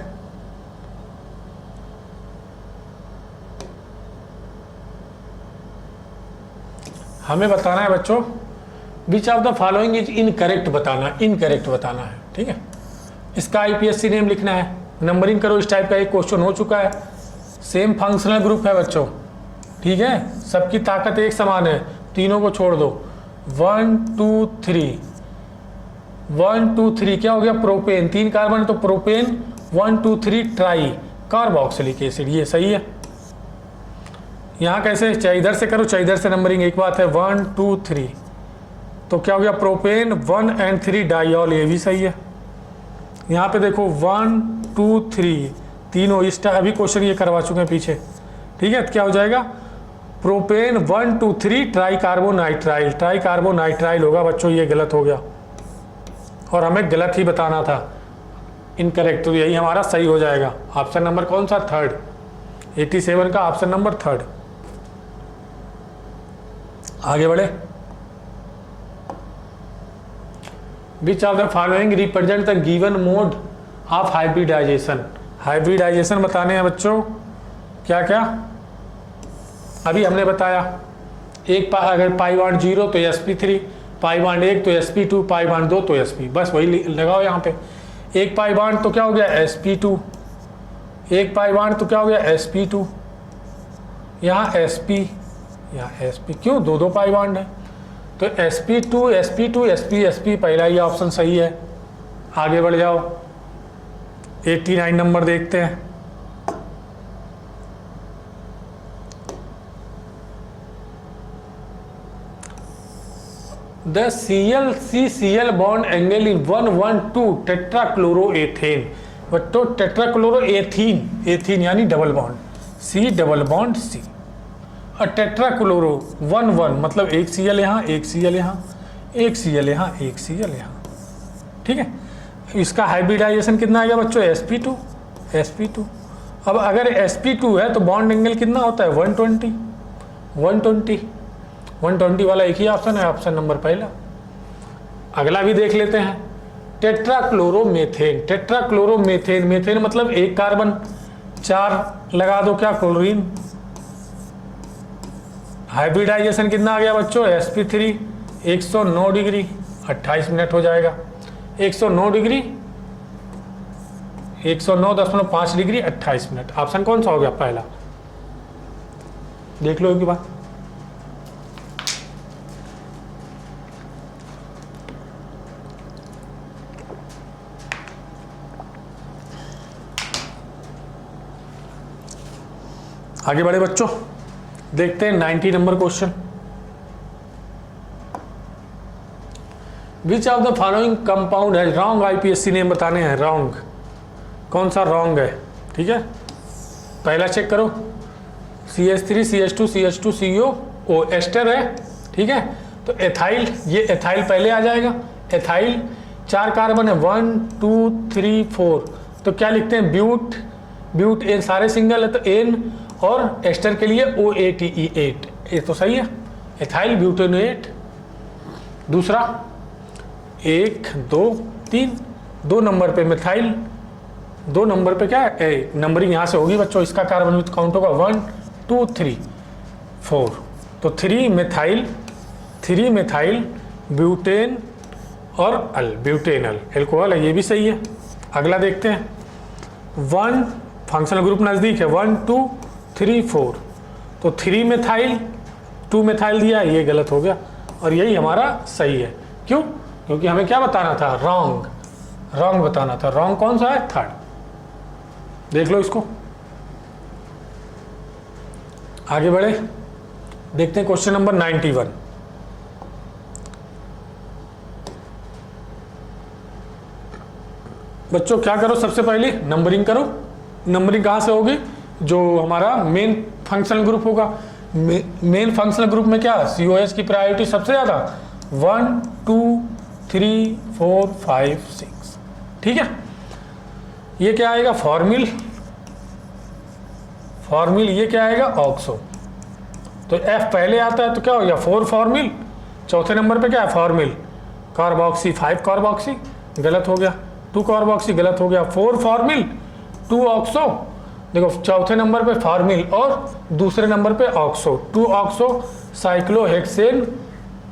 हमें बताना है बच्चों विच of the following is incorrect बताना है, ठीक है। इसका IPSC नेम लिखना है। नंबरिंग करो, इस टाइप का एक क्वेश्चन हो चुका है। सेम फंक्शनल ग्रुप है बच्चों, ठीक है। सबकी ताकत एक समान है, तीनों को छोड़ दो। 1 2 3 1 2 3 क्या हो गया? प्रोपेन। 3 कार्बन तो प्रोपेन। 1 2 3 ट्राई कार्बोक्सिलिक एसिड, ये सही है। यहाँ कैसे? चाहे इधर से करो चाहे इधर से नंबरिंग एक बात है। 1 2 3 तो क्या हो गया? प्रोपेन 1 and 3 डाइऑल, ये भी सही है। यहाँ पे देखो 1 2 3 तीनों, इस अभी क्वेश्चन ये करवा चुके हैं पीछे, ठीक है। तो क्या हो जाएगा? प्रोपेन 1 2 3 ट्राई कार्बोनाइट्राइल होगा बच्चों, ये गलत हो गया और हमें गलत ही बताना था, इनकरेक्ट। तो यही हमारा सही हो जाएगा। ऑप्शन नंबर कौन सा? थर्ड। 87 का ऑप्शन नंबर थर्ड। आगे बढ़े। Which of the following represent the given mode of hybridization. Hybridization बताने हैं बच्चों क्या क्या, अभी हमने बताया। एक अगर पाई बॉन्ड 0 तो sp3, पाई बॉन्ड 1 तो sp2, पाई बॉन्ड 2 तो sp, बस वही लगाओ यहाँ पे। एक पाई बॉन्ड तो क्या हो गया? sp2, एक पाई बॉन्ड तो क्या हो गया? sp2, यहाँ sp, यहाँ sp, क्यों? दो पाई बॉन्ड है तो sp2 sp2 sp sp, पहला ही ऑप्शन सही है। आगे बढ़ जाओ, 89 नंबर देखते हैं। The ClC-Cl bond angle in 112 टेट्राक्लोरोएथेन। तो टेट्राक्लोरोएथीन, एथीन यानी double bond, C double bond C। और टेट्राक्लोरो 1 मतलब एक Cl यहाँ, एक Cl यहाँ, एक Cl यहाँ, एक Cl यहाँ, ठीक है। इसका हाइब्रिडाइजेशन कितना आ गया बच्चों? sp2। अब अगर sp2 है तो बॉन्ड एंगल कितना होता है? 120। 120 वाला एक ही ऑप्शन है, ऑप्शन नंबर पहला। अगला भी देख लेते हैं, टेट्राक्लोरोमेथेन। टेट्राक्लोरोमेथेन, मेथेन मतलब एक कार्बन, 4 लगा दो क्या, क्लोरीन। हाइब्रिडाइजेशन कितना आ गया बच्चों, sp3 109 डिग्री 28 मिनट हो जाएगा। 109 डिग्री 109.5 डिग्री 28 मिनट। ऑप्शन कौन सा हो गया, पहला। देख लो एक बात। आगे बढ़े बच्चों, देखते हैं 90 number question. Which of the following compound है रॉन्ग, आईपीएससी ने बताने हैं रॉन्ग, कौन सा रॉन्ग है। ठीक है, पहला चेक करो, CH3 CH2 CH2 CO ester है। ठीक है, तो एथाइल, ये एथाइल पहले आ जाएगा। एथाइल 4 कार्बन है, 1 2 3 4, तो क्या लिखते हैं, ब्यूट। ब्यूट एन सारे सिंगल है तो एन, और एस्टर के लिए OATE8, ये तो सही है, एथाइल ब्यूटेनोएट। दूसरा 1 2 3, 2 नंबर पे मिथाइल, 2 नंबर पे क्या है, नंबरिंग यहाँ से होगी बच्चों, इसका कार्बन विथ काउंट होगा 1 2 3 4, तो 3 मिथाइल ब्यूटेन और ब्यूटेनल एल्कोहल है, ये भी सही है। अगला देखते हैं, 1 फंक्शनल ग्रुप नज़दीक है, 1 2 3 4, तो 3 मिथाइल 2 मिथाइल दिया, ये गलत हो गया, और यही हमारा सही है। क्यों, क्योंकि हमें क्या बताना था, रॉन्ग बताना था। रॉन्ग कौन सा है, 3rd। देख लो इसको। आगे बढ़े, देखते हैं क्वेश्चन नंबर 91। बच्चों क्या करो, सबसे पहले नंबरिंग करो। नंबरिंग कहाँ से होगी, जो हमारा मेन फंक्शनल ग्रुप होगा। मेन फंक्शनल ग्रुप में क्या, COH की प्रायोरिटी सबसे ज़्यादा, 1 2 3 4 5 6। ठीक है, ये क्या आएगा, फॉर्मिल। ये क्या आएगा, ऑक्सो। तो F पहले आता है तो क्या हो गया, 4 फॉर्मिल। चौथे नंबर पे क्या है, फॉर्मिल। कार्बोक्सी 5 कार्बोक्सी, गलत हो गया। 2 कार्बोक्सी, गलत हो गया। 4 फॉर्मिल 2 ऑक्सो, देखो चौथे नंबर पे फॉर्मिल और दूसरे नंबर पे oxo, 2 oxo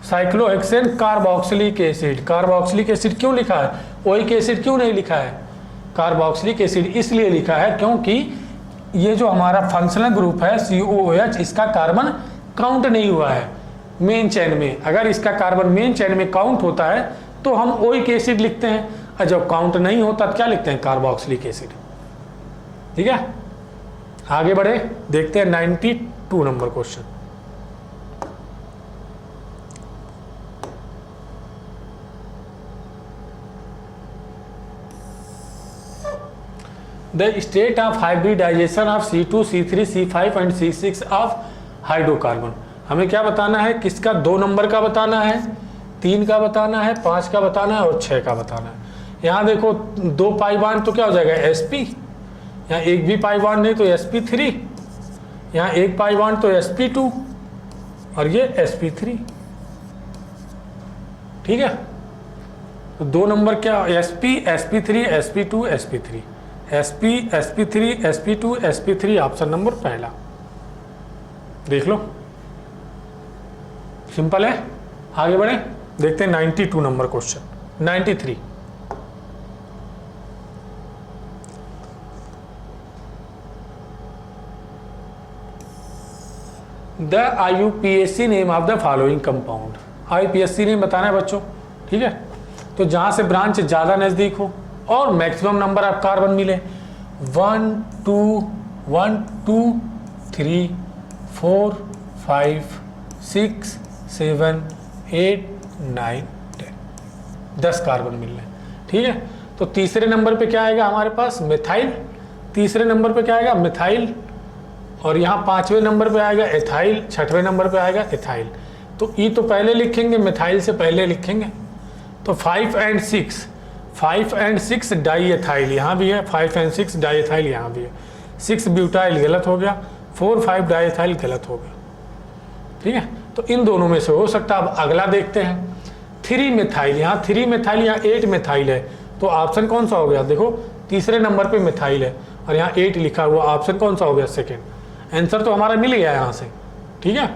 cyclohexane carboxylic acid. Carboxylic acid क्यों लिखा है, ओइक एसिड क्यों नहीं लिखा है, कार्बोक्सिलिक एसिड इसलिए लिखा है क्योंकि ये जो हमारा फंक्शनल ग्रुप है COOH, इसका कार्बन काउंट नहीं हुआ है मेन चेन में। अगर इसका कार्बन मेन चेन में काउंट होता है तो हम ओइक एसिड लिखते हैं, और जब काउंट नहीं होता तो क्या लिखते हैं, कार्बोक्सिलिक एसिड। ठीक है, आगे बढ़े, देखते हैं 92 number question. The state of hybridization of C2 C3 C5 and C6 of hydrocarbon. हमें क्या बताना है, किसका, 2 नंबर का बताना है, 3 का बताना है, 5 का बताना है और 6 का बताना है। यहाँ देखो 2 पाई बॉन्ड तो क्या हो जाएगा, sp। यहाँ एक भी पाई बॉन्ड नहीं तो sp3। यहाँ एक पाई बॉन्ड तो sp2 और ये sp3। ठीक है, तो 2 नंबर क्या, sp sp3 sp2 sp3, sp sp3 sp2 sp3, option number पहला। देख लो, सिंपल है। आगे बढ़े, देखते हैं 92 number question. 93, the IUPAC name of the following compound. IUPAC name बताना है बच्चों। ठीक है, तो जहां से ब्रांच ज़्यादा नज़दीक हो और मैक्सिमम नंबर ऑफ कार्बन मिले, 1 2 3 4 5 6 7 8 9 10, 10 कार्बन मिल रहे हैं। ठीक है, तो तीसरे नंबर पे क्या आएगा हमारे पास, मिथाइल। तीसरे नंबर पे क्या आएगा, मिथाइल, और यहाँ 5वें नंबर पे आएगा एथाइल, 6वें नंबर पे आएगा एथाइल। तो ई तो पहले लिखेंगे, मिथाइल से पहले लिखेंगे। तो 5 एंड 6 डाई एथाइल यहाँ भी है, 5 एंड 6 डाई एथाइल यहाँ भी है। 6 ब्यूटाइल गलत हो गया, 4 5 डाई एथाइल गलत हो गया। ठीक है, तो इन दोनों में से हो सकता है। अब अगला देखते हैं 3 मिथाइल, यहाँ 3 मिथाइल, यहाँ 8 मिथाइल है, तो ऑप्शन कौन सा हो गया? देखो तीसरे नंबर पे मिथाइल है और यहाँ 8 लिखा हुआ, ऑप्शन कौन सा हो गया? सेकेंड। आंसर तो हमारा मिल गया यहाँ से, ठीक है।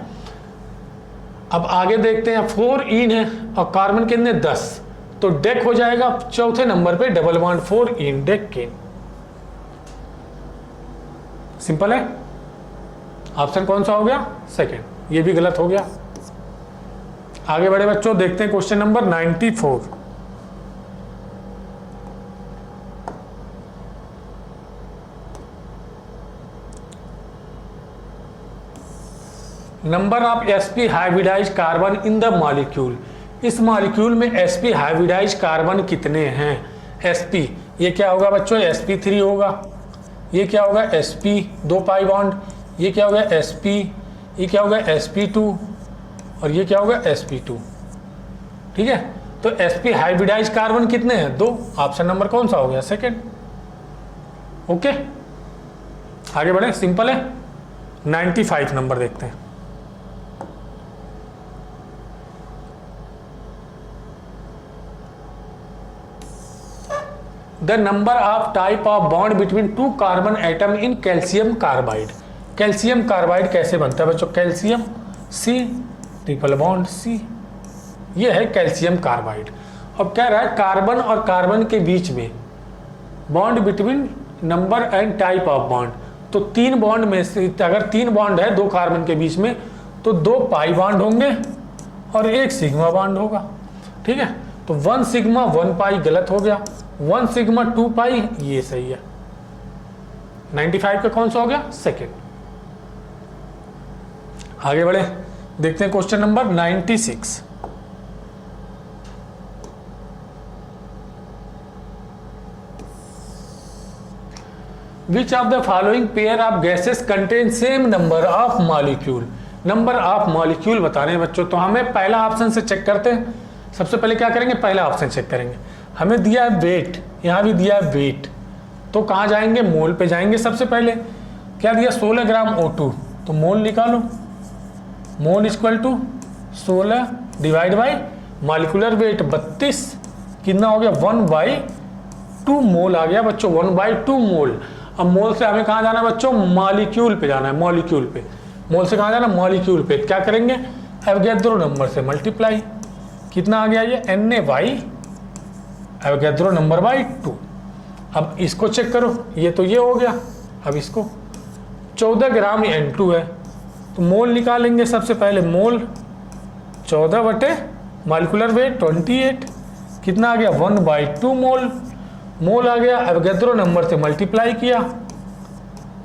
अब आगे देखते हैं 4 इन है और कार्बन कितने? 10, तो डेक हो जाएगा चौथे नंबर पे डबल बॉन्ड 4 इन डेकेन। सिंपल है, ऑप्शन कौन सा हो गया? सेकेंड। ये भी गलत हो गया। आगे बढ़े बच्चों, देखते हैं question number 94। Number of sp hybridize carbon in the molecule. इस मॉलिक्यूल में sp हाइब्रिडाइज कार्बन कितने हैं? sp ये क्या होगा बच्चों? sp3 होगा। ये क्या होगा? sp 2 pi bond. ये क्या होगा? sp, ये क्या होगा? sp2 और ये क्या होगा? sp2, ठीक है। तो sp हाइब्रिडाइज कार्बन कितने हैं? 2। ऑप्शन नंबर कौन सा हो गया? सेकेंड। ओके, आगे बढ़े, सिंपल है। 95 नंबर देखते हैं। The number of type of bond between 2 carbon atom in calcium carbide. Calcium carbide कैसे बनता है बच्चों? Calcium C triple bond C, ये है कैल्शियम कार्बाइड। अब कह रहा है कार्बन और कार्बन के बीच में bond between number and type of bond. तो 3 बॉन्ड में से अगर 3 बॉन्ड है 2 कार्बन के बीच में, तो 2 पाई बॉन्ड होंगे और 1 सिग्मा बॉन्ड होगा, ठीक है। तो 1 सिग्मा 1 पाई गलत हो गया, 1 सिग्मा 2 पाई ये सही है। 95 का कौन सा हो गया? सेकेंड। आगे बढ़े, देखते हैं question number 96। Which of the following pair of gases contain same number of molecule. Number of molecule बताने हैं बच्चों, तो हमें पहला ऑप्शन से चेक करते हैं। सबसे पहले क्या करेंगे? पहला ऑप्शन चेक करेंगे। हमें दिया है वेट, यहाँ भी दिया है वेट, तो कहाँ जाएंगे? मोल पे जाएंगे। सबसे पहले क्या दिया? 16 ग्राम O2, तो मोल निकालो। Mole equal to 16 divide by molecular weight 32, कितना हो गया? 1/2 मोल आ गया बच्चों, 1/2 मोल। अब मोल से हमें कहाँ जाना है बच्चों? मॉलिक्यूल पे जाना है, मॉलिक्यूल पे। मोल से कहाँ जाना? मॉलिक्यूल पे। क्या करेंगे? एवोगैड्रो नंबर से मल्टीप्लाई, कितना आ गया? ये Na by Avogadro number by 2। अब इसको चेक करो, ये तो ये हो गया। अब इसको 14 ग्राम N2 है, तो मोल निकालेंगे। सबसे पहले मोल 14 बटे मॉलिक्यूलर वेट 28, कितना आ गया? 1/2 मोल। मोल आ गया, एवोगैड्रो नंबर से मल्टीप्लाई किया,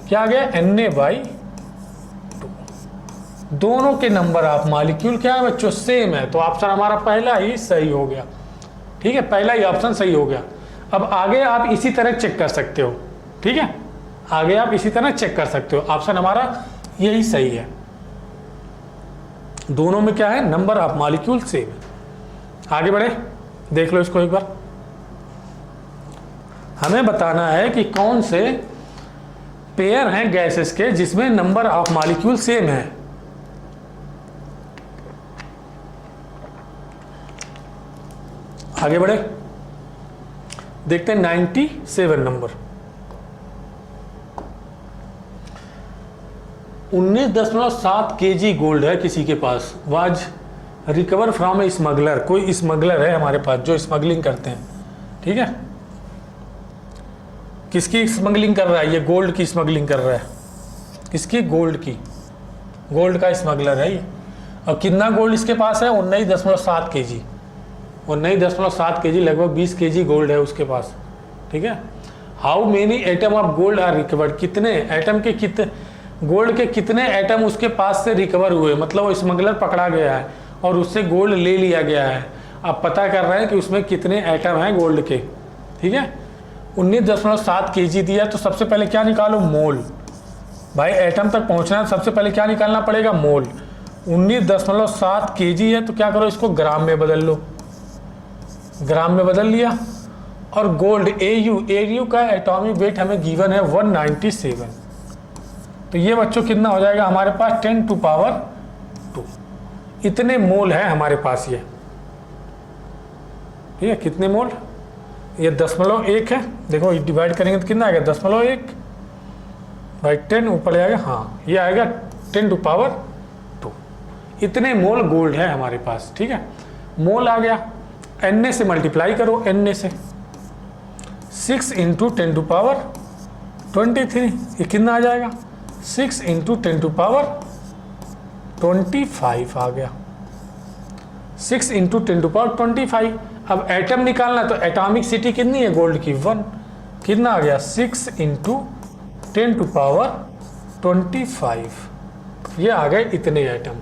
क्या आ गया? Na by 2। दोनों के नंबर ऑफ मॉलिक्यूल क्या है बच्चों? सेम है, तो ऑप्शन हमारा पहला ही सही हो गया, ठीक है। पहला ही ऑप्शन सही हो गया। अब आगे आप इसी तरह चेक कर सकते हो, ठीक है। आगे आप इसी तरह चेक कर सकते हो, ऑप्शन हमारा यही सही है। दोनों में क्या है? नंबर ऑफ मॉलिक्यूल सेम है। आगे बढ़े, देख लो इसको एक बार। हमें बताना है कि कौन से पेयर हैं गैसेस के जिसमें नंबर ऑफ मॉलिक्यूल सेम है। आगे बढ़े, देखते हैं 97 नंबर। 19.7 kg गोल्ड है किसी के पास, was recover from a smuggler. कोई स्मगलर है हमारे पास जो स्मगलिंग करते हैं, ठीक है। किसकी स्मगलिंग कर रहा है? ये गोल्ड की स्मगलिंग कर रहा है। किसकी? गोल्ड की। गोल्ड का स्मगलर है ये। और कितना गोल्ड इसके पास है? 19.7 kg। 19.7 kg, लगभग 20 kg गोल्ड है उसके पास, ठीक है। How many atom of gold are recovered. कितने एटम के, कितने गोल्ड के कितने एटम उसके पास से रिकवर हुए, मतलब वो स्मगलर पकड़ा गया है और उससे गोल्ड ले लिया गया है। आप पता कर रहे हैं कि उसमें कितने एटम हैं गोल्ड के, ठीक है। 19.7 kg दिया, तो सबसे पहले क्या निकालो? मोल। भाई एटम तक पहुंचना है, सबसे पहले क्या निकालना पड़ेगा? मोल। 19.7 kg है, तो क्या करो? इसको ग्राम में बदल लो। ग्राम में बदल लिया। और गोल्ड AU का एटॉमिक वेट हमें गिवन है 197। तो ये बच्चों कितना हो जाएगा हमारे पास? 10⁻²। 2। इतने मोल है हमारे पास ये, ठीक है। कितने मोल? ये 0.1 है। देखो डिवाइड करेंगे तो कितना आएगा? 0.1 बाई 10 ऊपर जाएगा, हाँ ये आएगा 10⁻²। इतने मोल गोल्ड है हमारे पास, ठीक है। मोल आ गया, एन से मल्टीप्लाई करो, एन से 6 × 10⁻23, ये कितना आ जाएगा? 6 × 10⁻25 आ गया, 6 × 10⁻25। अब एटम निकालना तो एटॉमिक सिटी कितनी है गोल्ड की? 1। कितना आ गया? 6 × 10⁻25, ये आ गए इतने एटम।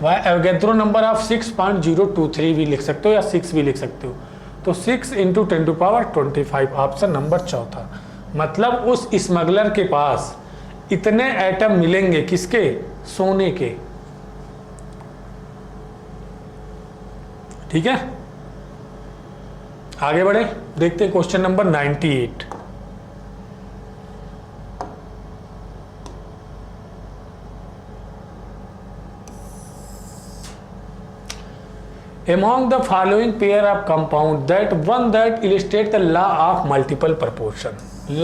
एवोगैड्रो नंबर आप 6.023 भी लिख सकते हो या 6 भी लिख सकते हो। तो 6 × 10⁻25, ऑप्शन नंबर चौथा। मतलब उस स्मगलर के पास इतने एटम मिलेंगे, किसके? सोने के, ठीक है। आगे बढ़े, देखते हैं question number 98। Among the following pair of compound, that one that illustrate the law of multiple proportion.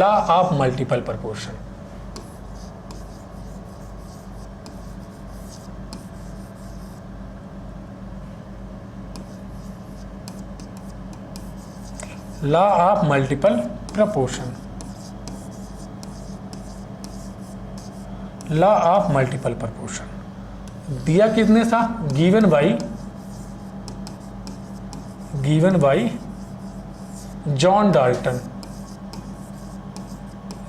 Law of multiple proportion. Law of multiple proportion. Law of multiple proportion दिया कितने था? Given by John Dalton.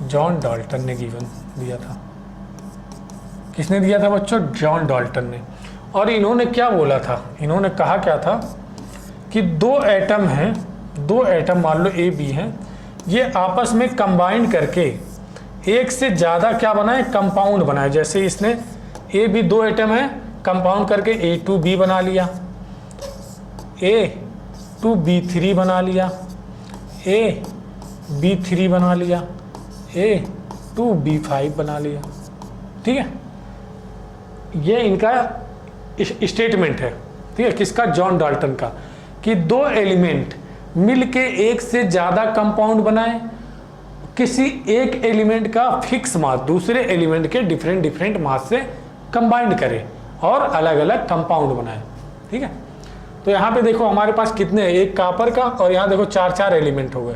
John Dalton ने given दिया था। किसने दिया था बच्चों? जॉन डाल्टन ने। और इन्होंने क्या बोला था? इन्होंने कहा क्या था कि दो एटम हैं, दो एटम मान लो ए बी हैं, ये आपस में कंबाइंड करके एक से ज़्यादा क्या बनाए? कंपाउंड बनाए। जैसे इसने ए बी दो एटम है, कंपाउंड करके A2B बना लिया, A2B3 बना लिया, AB3 बना लिया, A2B5 बना लिया, ठीक है। ये इनका स्टेटमेंट है, ठीक है। किसका? जॉन डाल्टन का, कि दो एलिमेंट मिलके एक से ज़्यादा कंपाउंड बनाए, किसी एक एलिमेंट का फिक्स मास दूसरे एलिमेंट के डिफरेंट मास से कंबाइंड करे और अलग अलग कंपाउंड बनाए, ठीक है। तो यहाँ पे देखो हमारे पास कितने हैं? एक कॉपर का, और यहाँ देखो 4 एलिमेंट हो गए।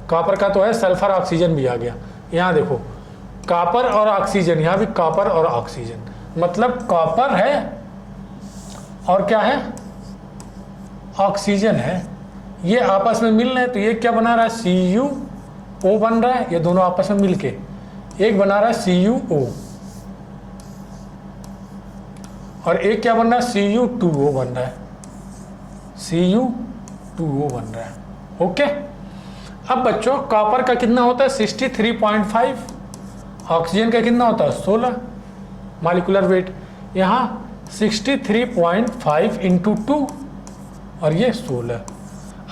कॉपर का तो है, सल्फर ऑक्सीजन भी आ गया। यहाँ देखो कॉपर और ऑक्सीजन, यहाँ भी कॉपर और ऑक्सीजन, मतलब कॉपर है और क्या है? ऑक्सीजन है। ये आपस में मिल रहे हैं, तो ये क्या बना रहा है? CuO बन रहा है। ये दोनों आपस में मिलके एक बना रहा है CuO, और एक क्या बन रहा है? Cu2O बन रहा है, Cu2O बन रहा है, ओके। अब बच्चों कॉपर का कितना होता है? 63.5, ऑक्सीजन का कितना होता है? 16 मॉलिक्यूलर वेट। यहाँ 63.5 × 2 और ये 16।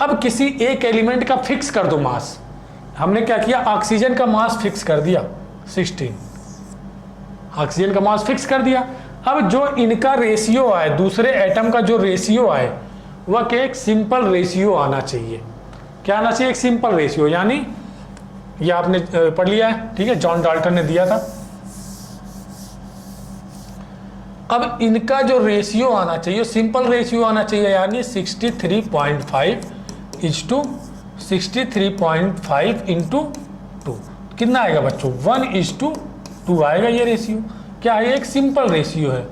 अब किसी एक एलिमेंट का फिक्स कर दो मास। हमने क्या किया? ऑक्सीजन का मास फिक्स कर दिया 16, ऑक्सीजन का मास फिक्स कर दिया। अब जो इनका रेशियो आए, दूसरे एटम का जो रेशियो आए, वह क्या? एक सिंपल रेशियो आना चाहिए। क्या आना चाहिए? एक सिंपल रेशियो। यानी ये आपने पढ़ लिया है, ठीक है, जॉन डाल्टन ने दिया था। अब इनका जो रेशियो आना चाहिए, सिंपल रेशियो आना चाहिए, यानी 63.5 × 63.5 × 2 कितना आएगा बच्चों? 1:2 आएगा ये रेशियो। क्या है? एक सिंपल रेशियो है।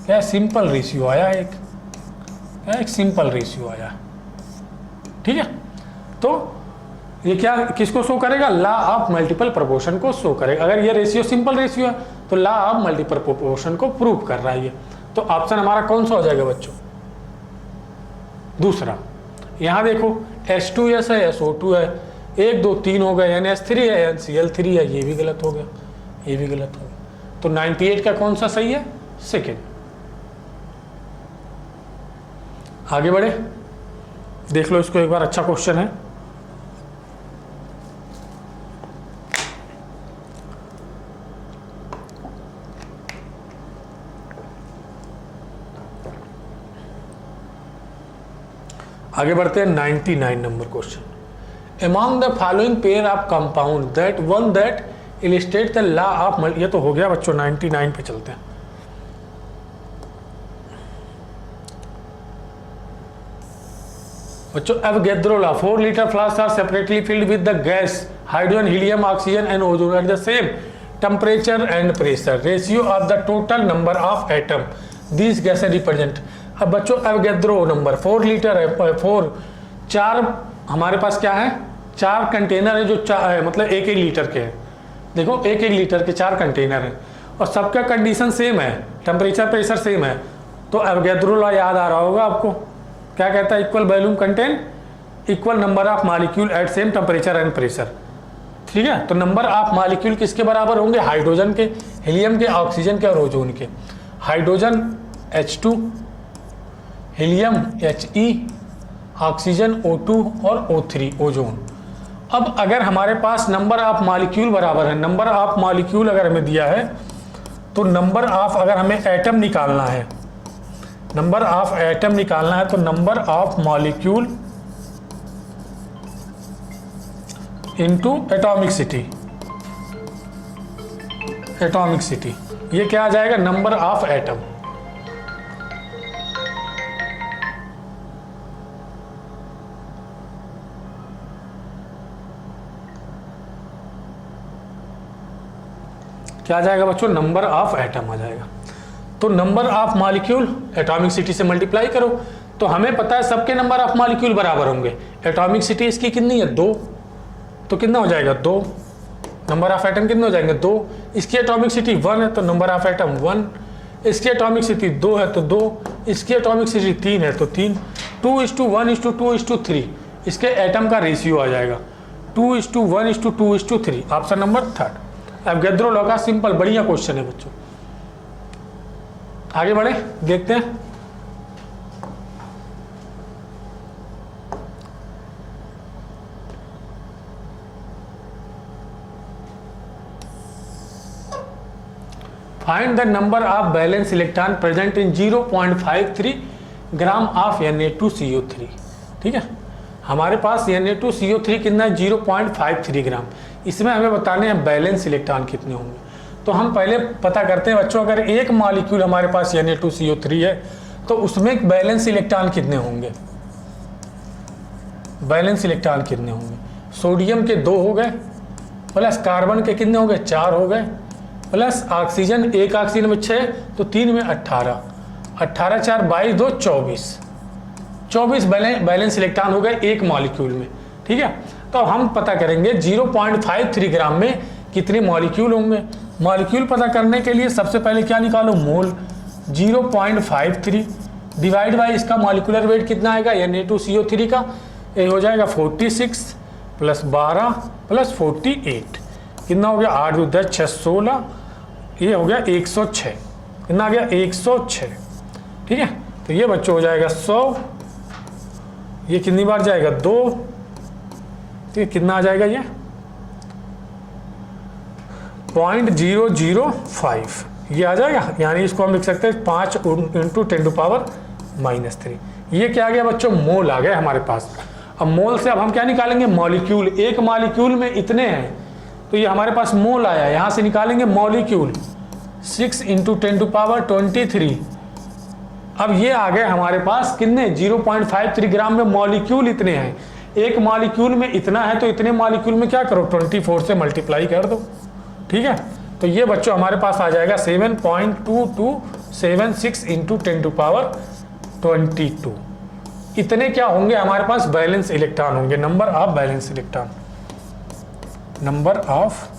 क्या? सिंपल रेशियो आया एक, क्या? एक सिंपल रेशियो आया, ठीक है। तो ये क्या किसको शो करेगा? लॉ ऑफ मल्टीपल प्रोपोर्शन को शो करेगा। अगर ये रेशियो सिंपल रेशियो है तो लॉ ऑफ मल्टीपल प्रोपोर्शन को प्रूव कर रहा है ये। तो ऑप्शन हमारा कौन सा हो जाएगा बच्चों? दूसरा। यहाँ देखो H2S है, SO2 है, 1 2 3 हो गए, NH3 है, NCl3 है, ये भी गलत हो गया, ये भी गलत हो गया। तो 98 का कौन सा सही है? सेकेंड। आगे बढ़े, देख लो इसको एक बार, अच्छा क्वेश्चन है। आगे बढ़ते हैं 99 number question. Among the following pair of compound that one that illustrate the law of, ये तो हो गया बच्चों, 99 पे चलते हैं। बच्चों Avogadro law, 4 litre flask are separately filled with the gas hydrogen, helium, oxygen and ozone at the same temperature and pressure, ratio of the total number of atom this gas represent. अब बच्चों Avogadro number 4 litre है, 4 4 हमारे पास क्या है, 4 container है जो मतलब 1-1 लीटर के हैं। देखो 1-1 लीटर के 4 कंटेनर हैं और सबका कंडीशन सेम है, टेम्परेचर प्रेशर सेम है। तो एवोगैड्रो लॉ याद आ रहा होगा आपको, क्या कहता है, equal volume contain equal number of molecule at same temperature and pressure. ठीक है, तो नंबर ऑफ मॉलिक्यूल किसके बराबर होंगे, हाइड्रोजन के, हीलियम के, ऑक्सीजन के और ओजोन के। Hydrogen H2, helium He, oxygen O2 और O3 ओजोन। अब अगर हमारे पास नंबर ऑफ मॉलिक्यूल बराबर है, नंबर ऑफ मॉलिक्यूल अगर हमें दिया है तो नंबर ऑफ, अगर हमें एटम निकालना है, नंबर ऑफ एटम निकालना है तो number of molecule into atomic city, atomic city, ये क्या आ जाएगा, नंबर ऑफ एटम। क्या आ जाएगा बच्चों, नंबर ऑफ एटम आ जाएगा। तो number of molecule atomic city से मल्टीप्लाई करो, तो हमें पता है सबके नंबर ऑफ मॉलिक्यूल बराबर होंगे। एटॉमिक सिटी इसकी कितनी है, 2, तो कितना हो जाएगा 2। नंबर ऑफ एटम कितने हो जाएंगे, 2। इसकी एटॉमिक सिटी 1 है तो नंबर ऑफ एटम 1। इसकी एटॉमिक सिटी 2 है तो 2। इसकी एटॉमिक सिटी 3 है तो 3। 2:1:2:3 इसके एटम का रेशियो आ जाएगा, 2:1:2:3, ऑप्शन नंबर 3। एवोगैड्रो लॉ का सिंपल बढ़िया क्वेश्चन है बच्चों। आगे बढ़े, देखते हैं। Find the number of balance electron present in 0.53 gram of Na2CO3। ठीक है, हमारे पास Na2CO3 कितना है, 0.53 ग्राम। इसमें हमें बताने हैं बैलेंस इलेक्ट्रॉन कितने होंगे। तो हम पहले पता करते हैं बच्चों, अगर एक मॉलिक्यूल हमारे पास Na2CO3 है तो उसमें बैलेंस इलेक्ट्रॉन कितने होंगे, बैलेंस इलेक्ट्रॉन कितने होंगे। सोडियम के 2 हो गए, प्लस कार्बन के कितने हो गए, 4 हो गए, प्लस ऑक्सीजन, एक ऑक्सीजन में 6 तो 3 में 18, 18 4 22 2 24 बैलेंस इलेक्ट्रॉन हो गए एक मॉलिक्यूल में। ठीक है, तो हम पता करेंगे 0.53 ग्राम में कितने मॉलिक्यूल होंगे। मॉलिक्यूल पता करने के लिए सबसे पहले क्या निकालो, मोल। 0.53 डिवाइड बाई इसका मॉलिक्यूलर वेट कितना आएगा, Na2CO3 का, ये हो जाएगा 46 प्लस 12 प्लस 48, कितना हो गया, 8 2 10 6 16, ये हो गया 106, कितना आ गया 106। ठीक है, तो ये बच्चों हो जाएगा 100, ये कितनी बार जाएगा 2, ठीक है, कितना आ जाएगा ये 0.005, ये आ जाएगा। यानी इसको हम लिख सकते हैं 5 × 10⁻⁻3। ये क्या आ गया बच्चों, मोल आ गया हमारे पास। अब मोल से अब हम क्या निकालेंगे, मॉलिक्यूल। एक मॉलिक्यूल में इतने हैं तो ये हमारे पास मोल आया, यहाँ से निकालेंगे मॉलिक्यूल 6 × 10⁻23। अब ये आ गए हमारे पास कितने, 0.53 ग्राम में मॉलिक्यूल इतने हैं। एक मॉलिक्यूल में इतना है तो इतने मॉलिक्यूल में क्या करो, 24 से मल्टीप्लाई कर दो। ठीक है, तो ये बच्चों हमारे पास आ जाएगा 7.2276 × 10⁻22। इतने क्या होंगे हमारे पास, बैलेंस इलेक्ट्रॉन होंगे, number of balance electron, number of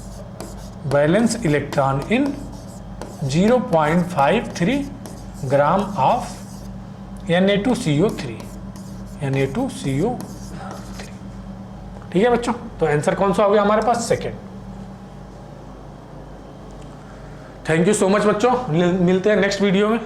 balance electron in 0.53 gram of Na2CO3। ठीक है बच्चों, तो आंसर कौन सा हो गया हमारे पास, second. Thank you so much बच्चों, मिलते हैं नेक्स्ट वीडियो में।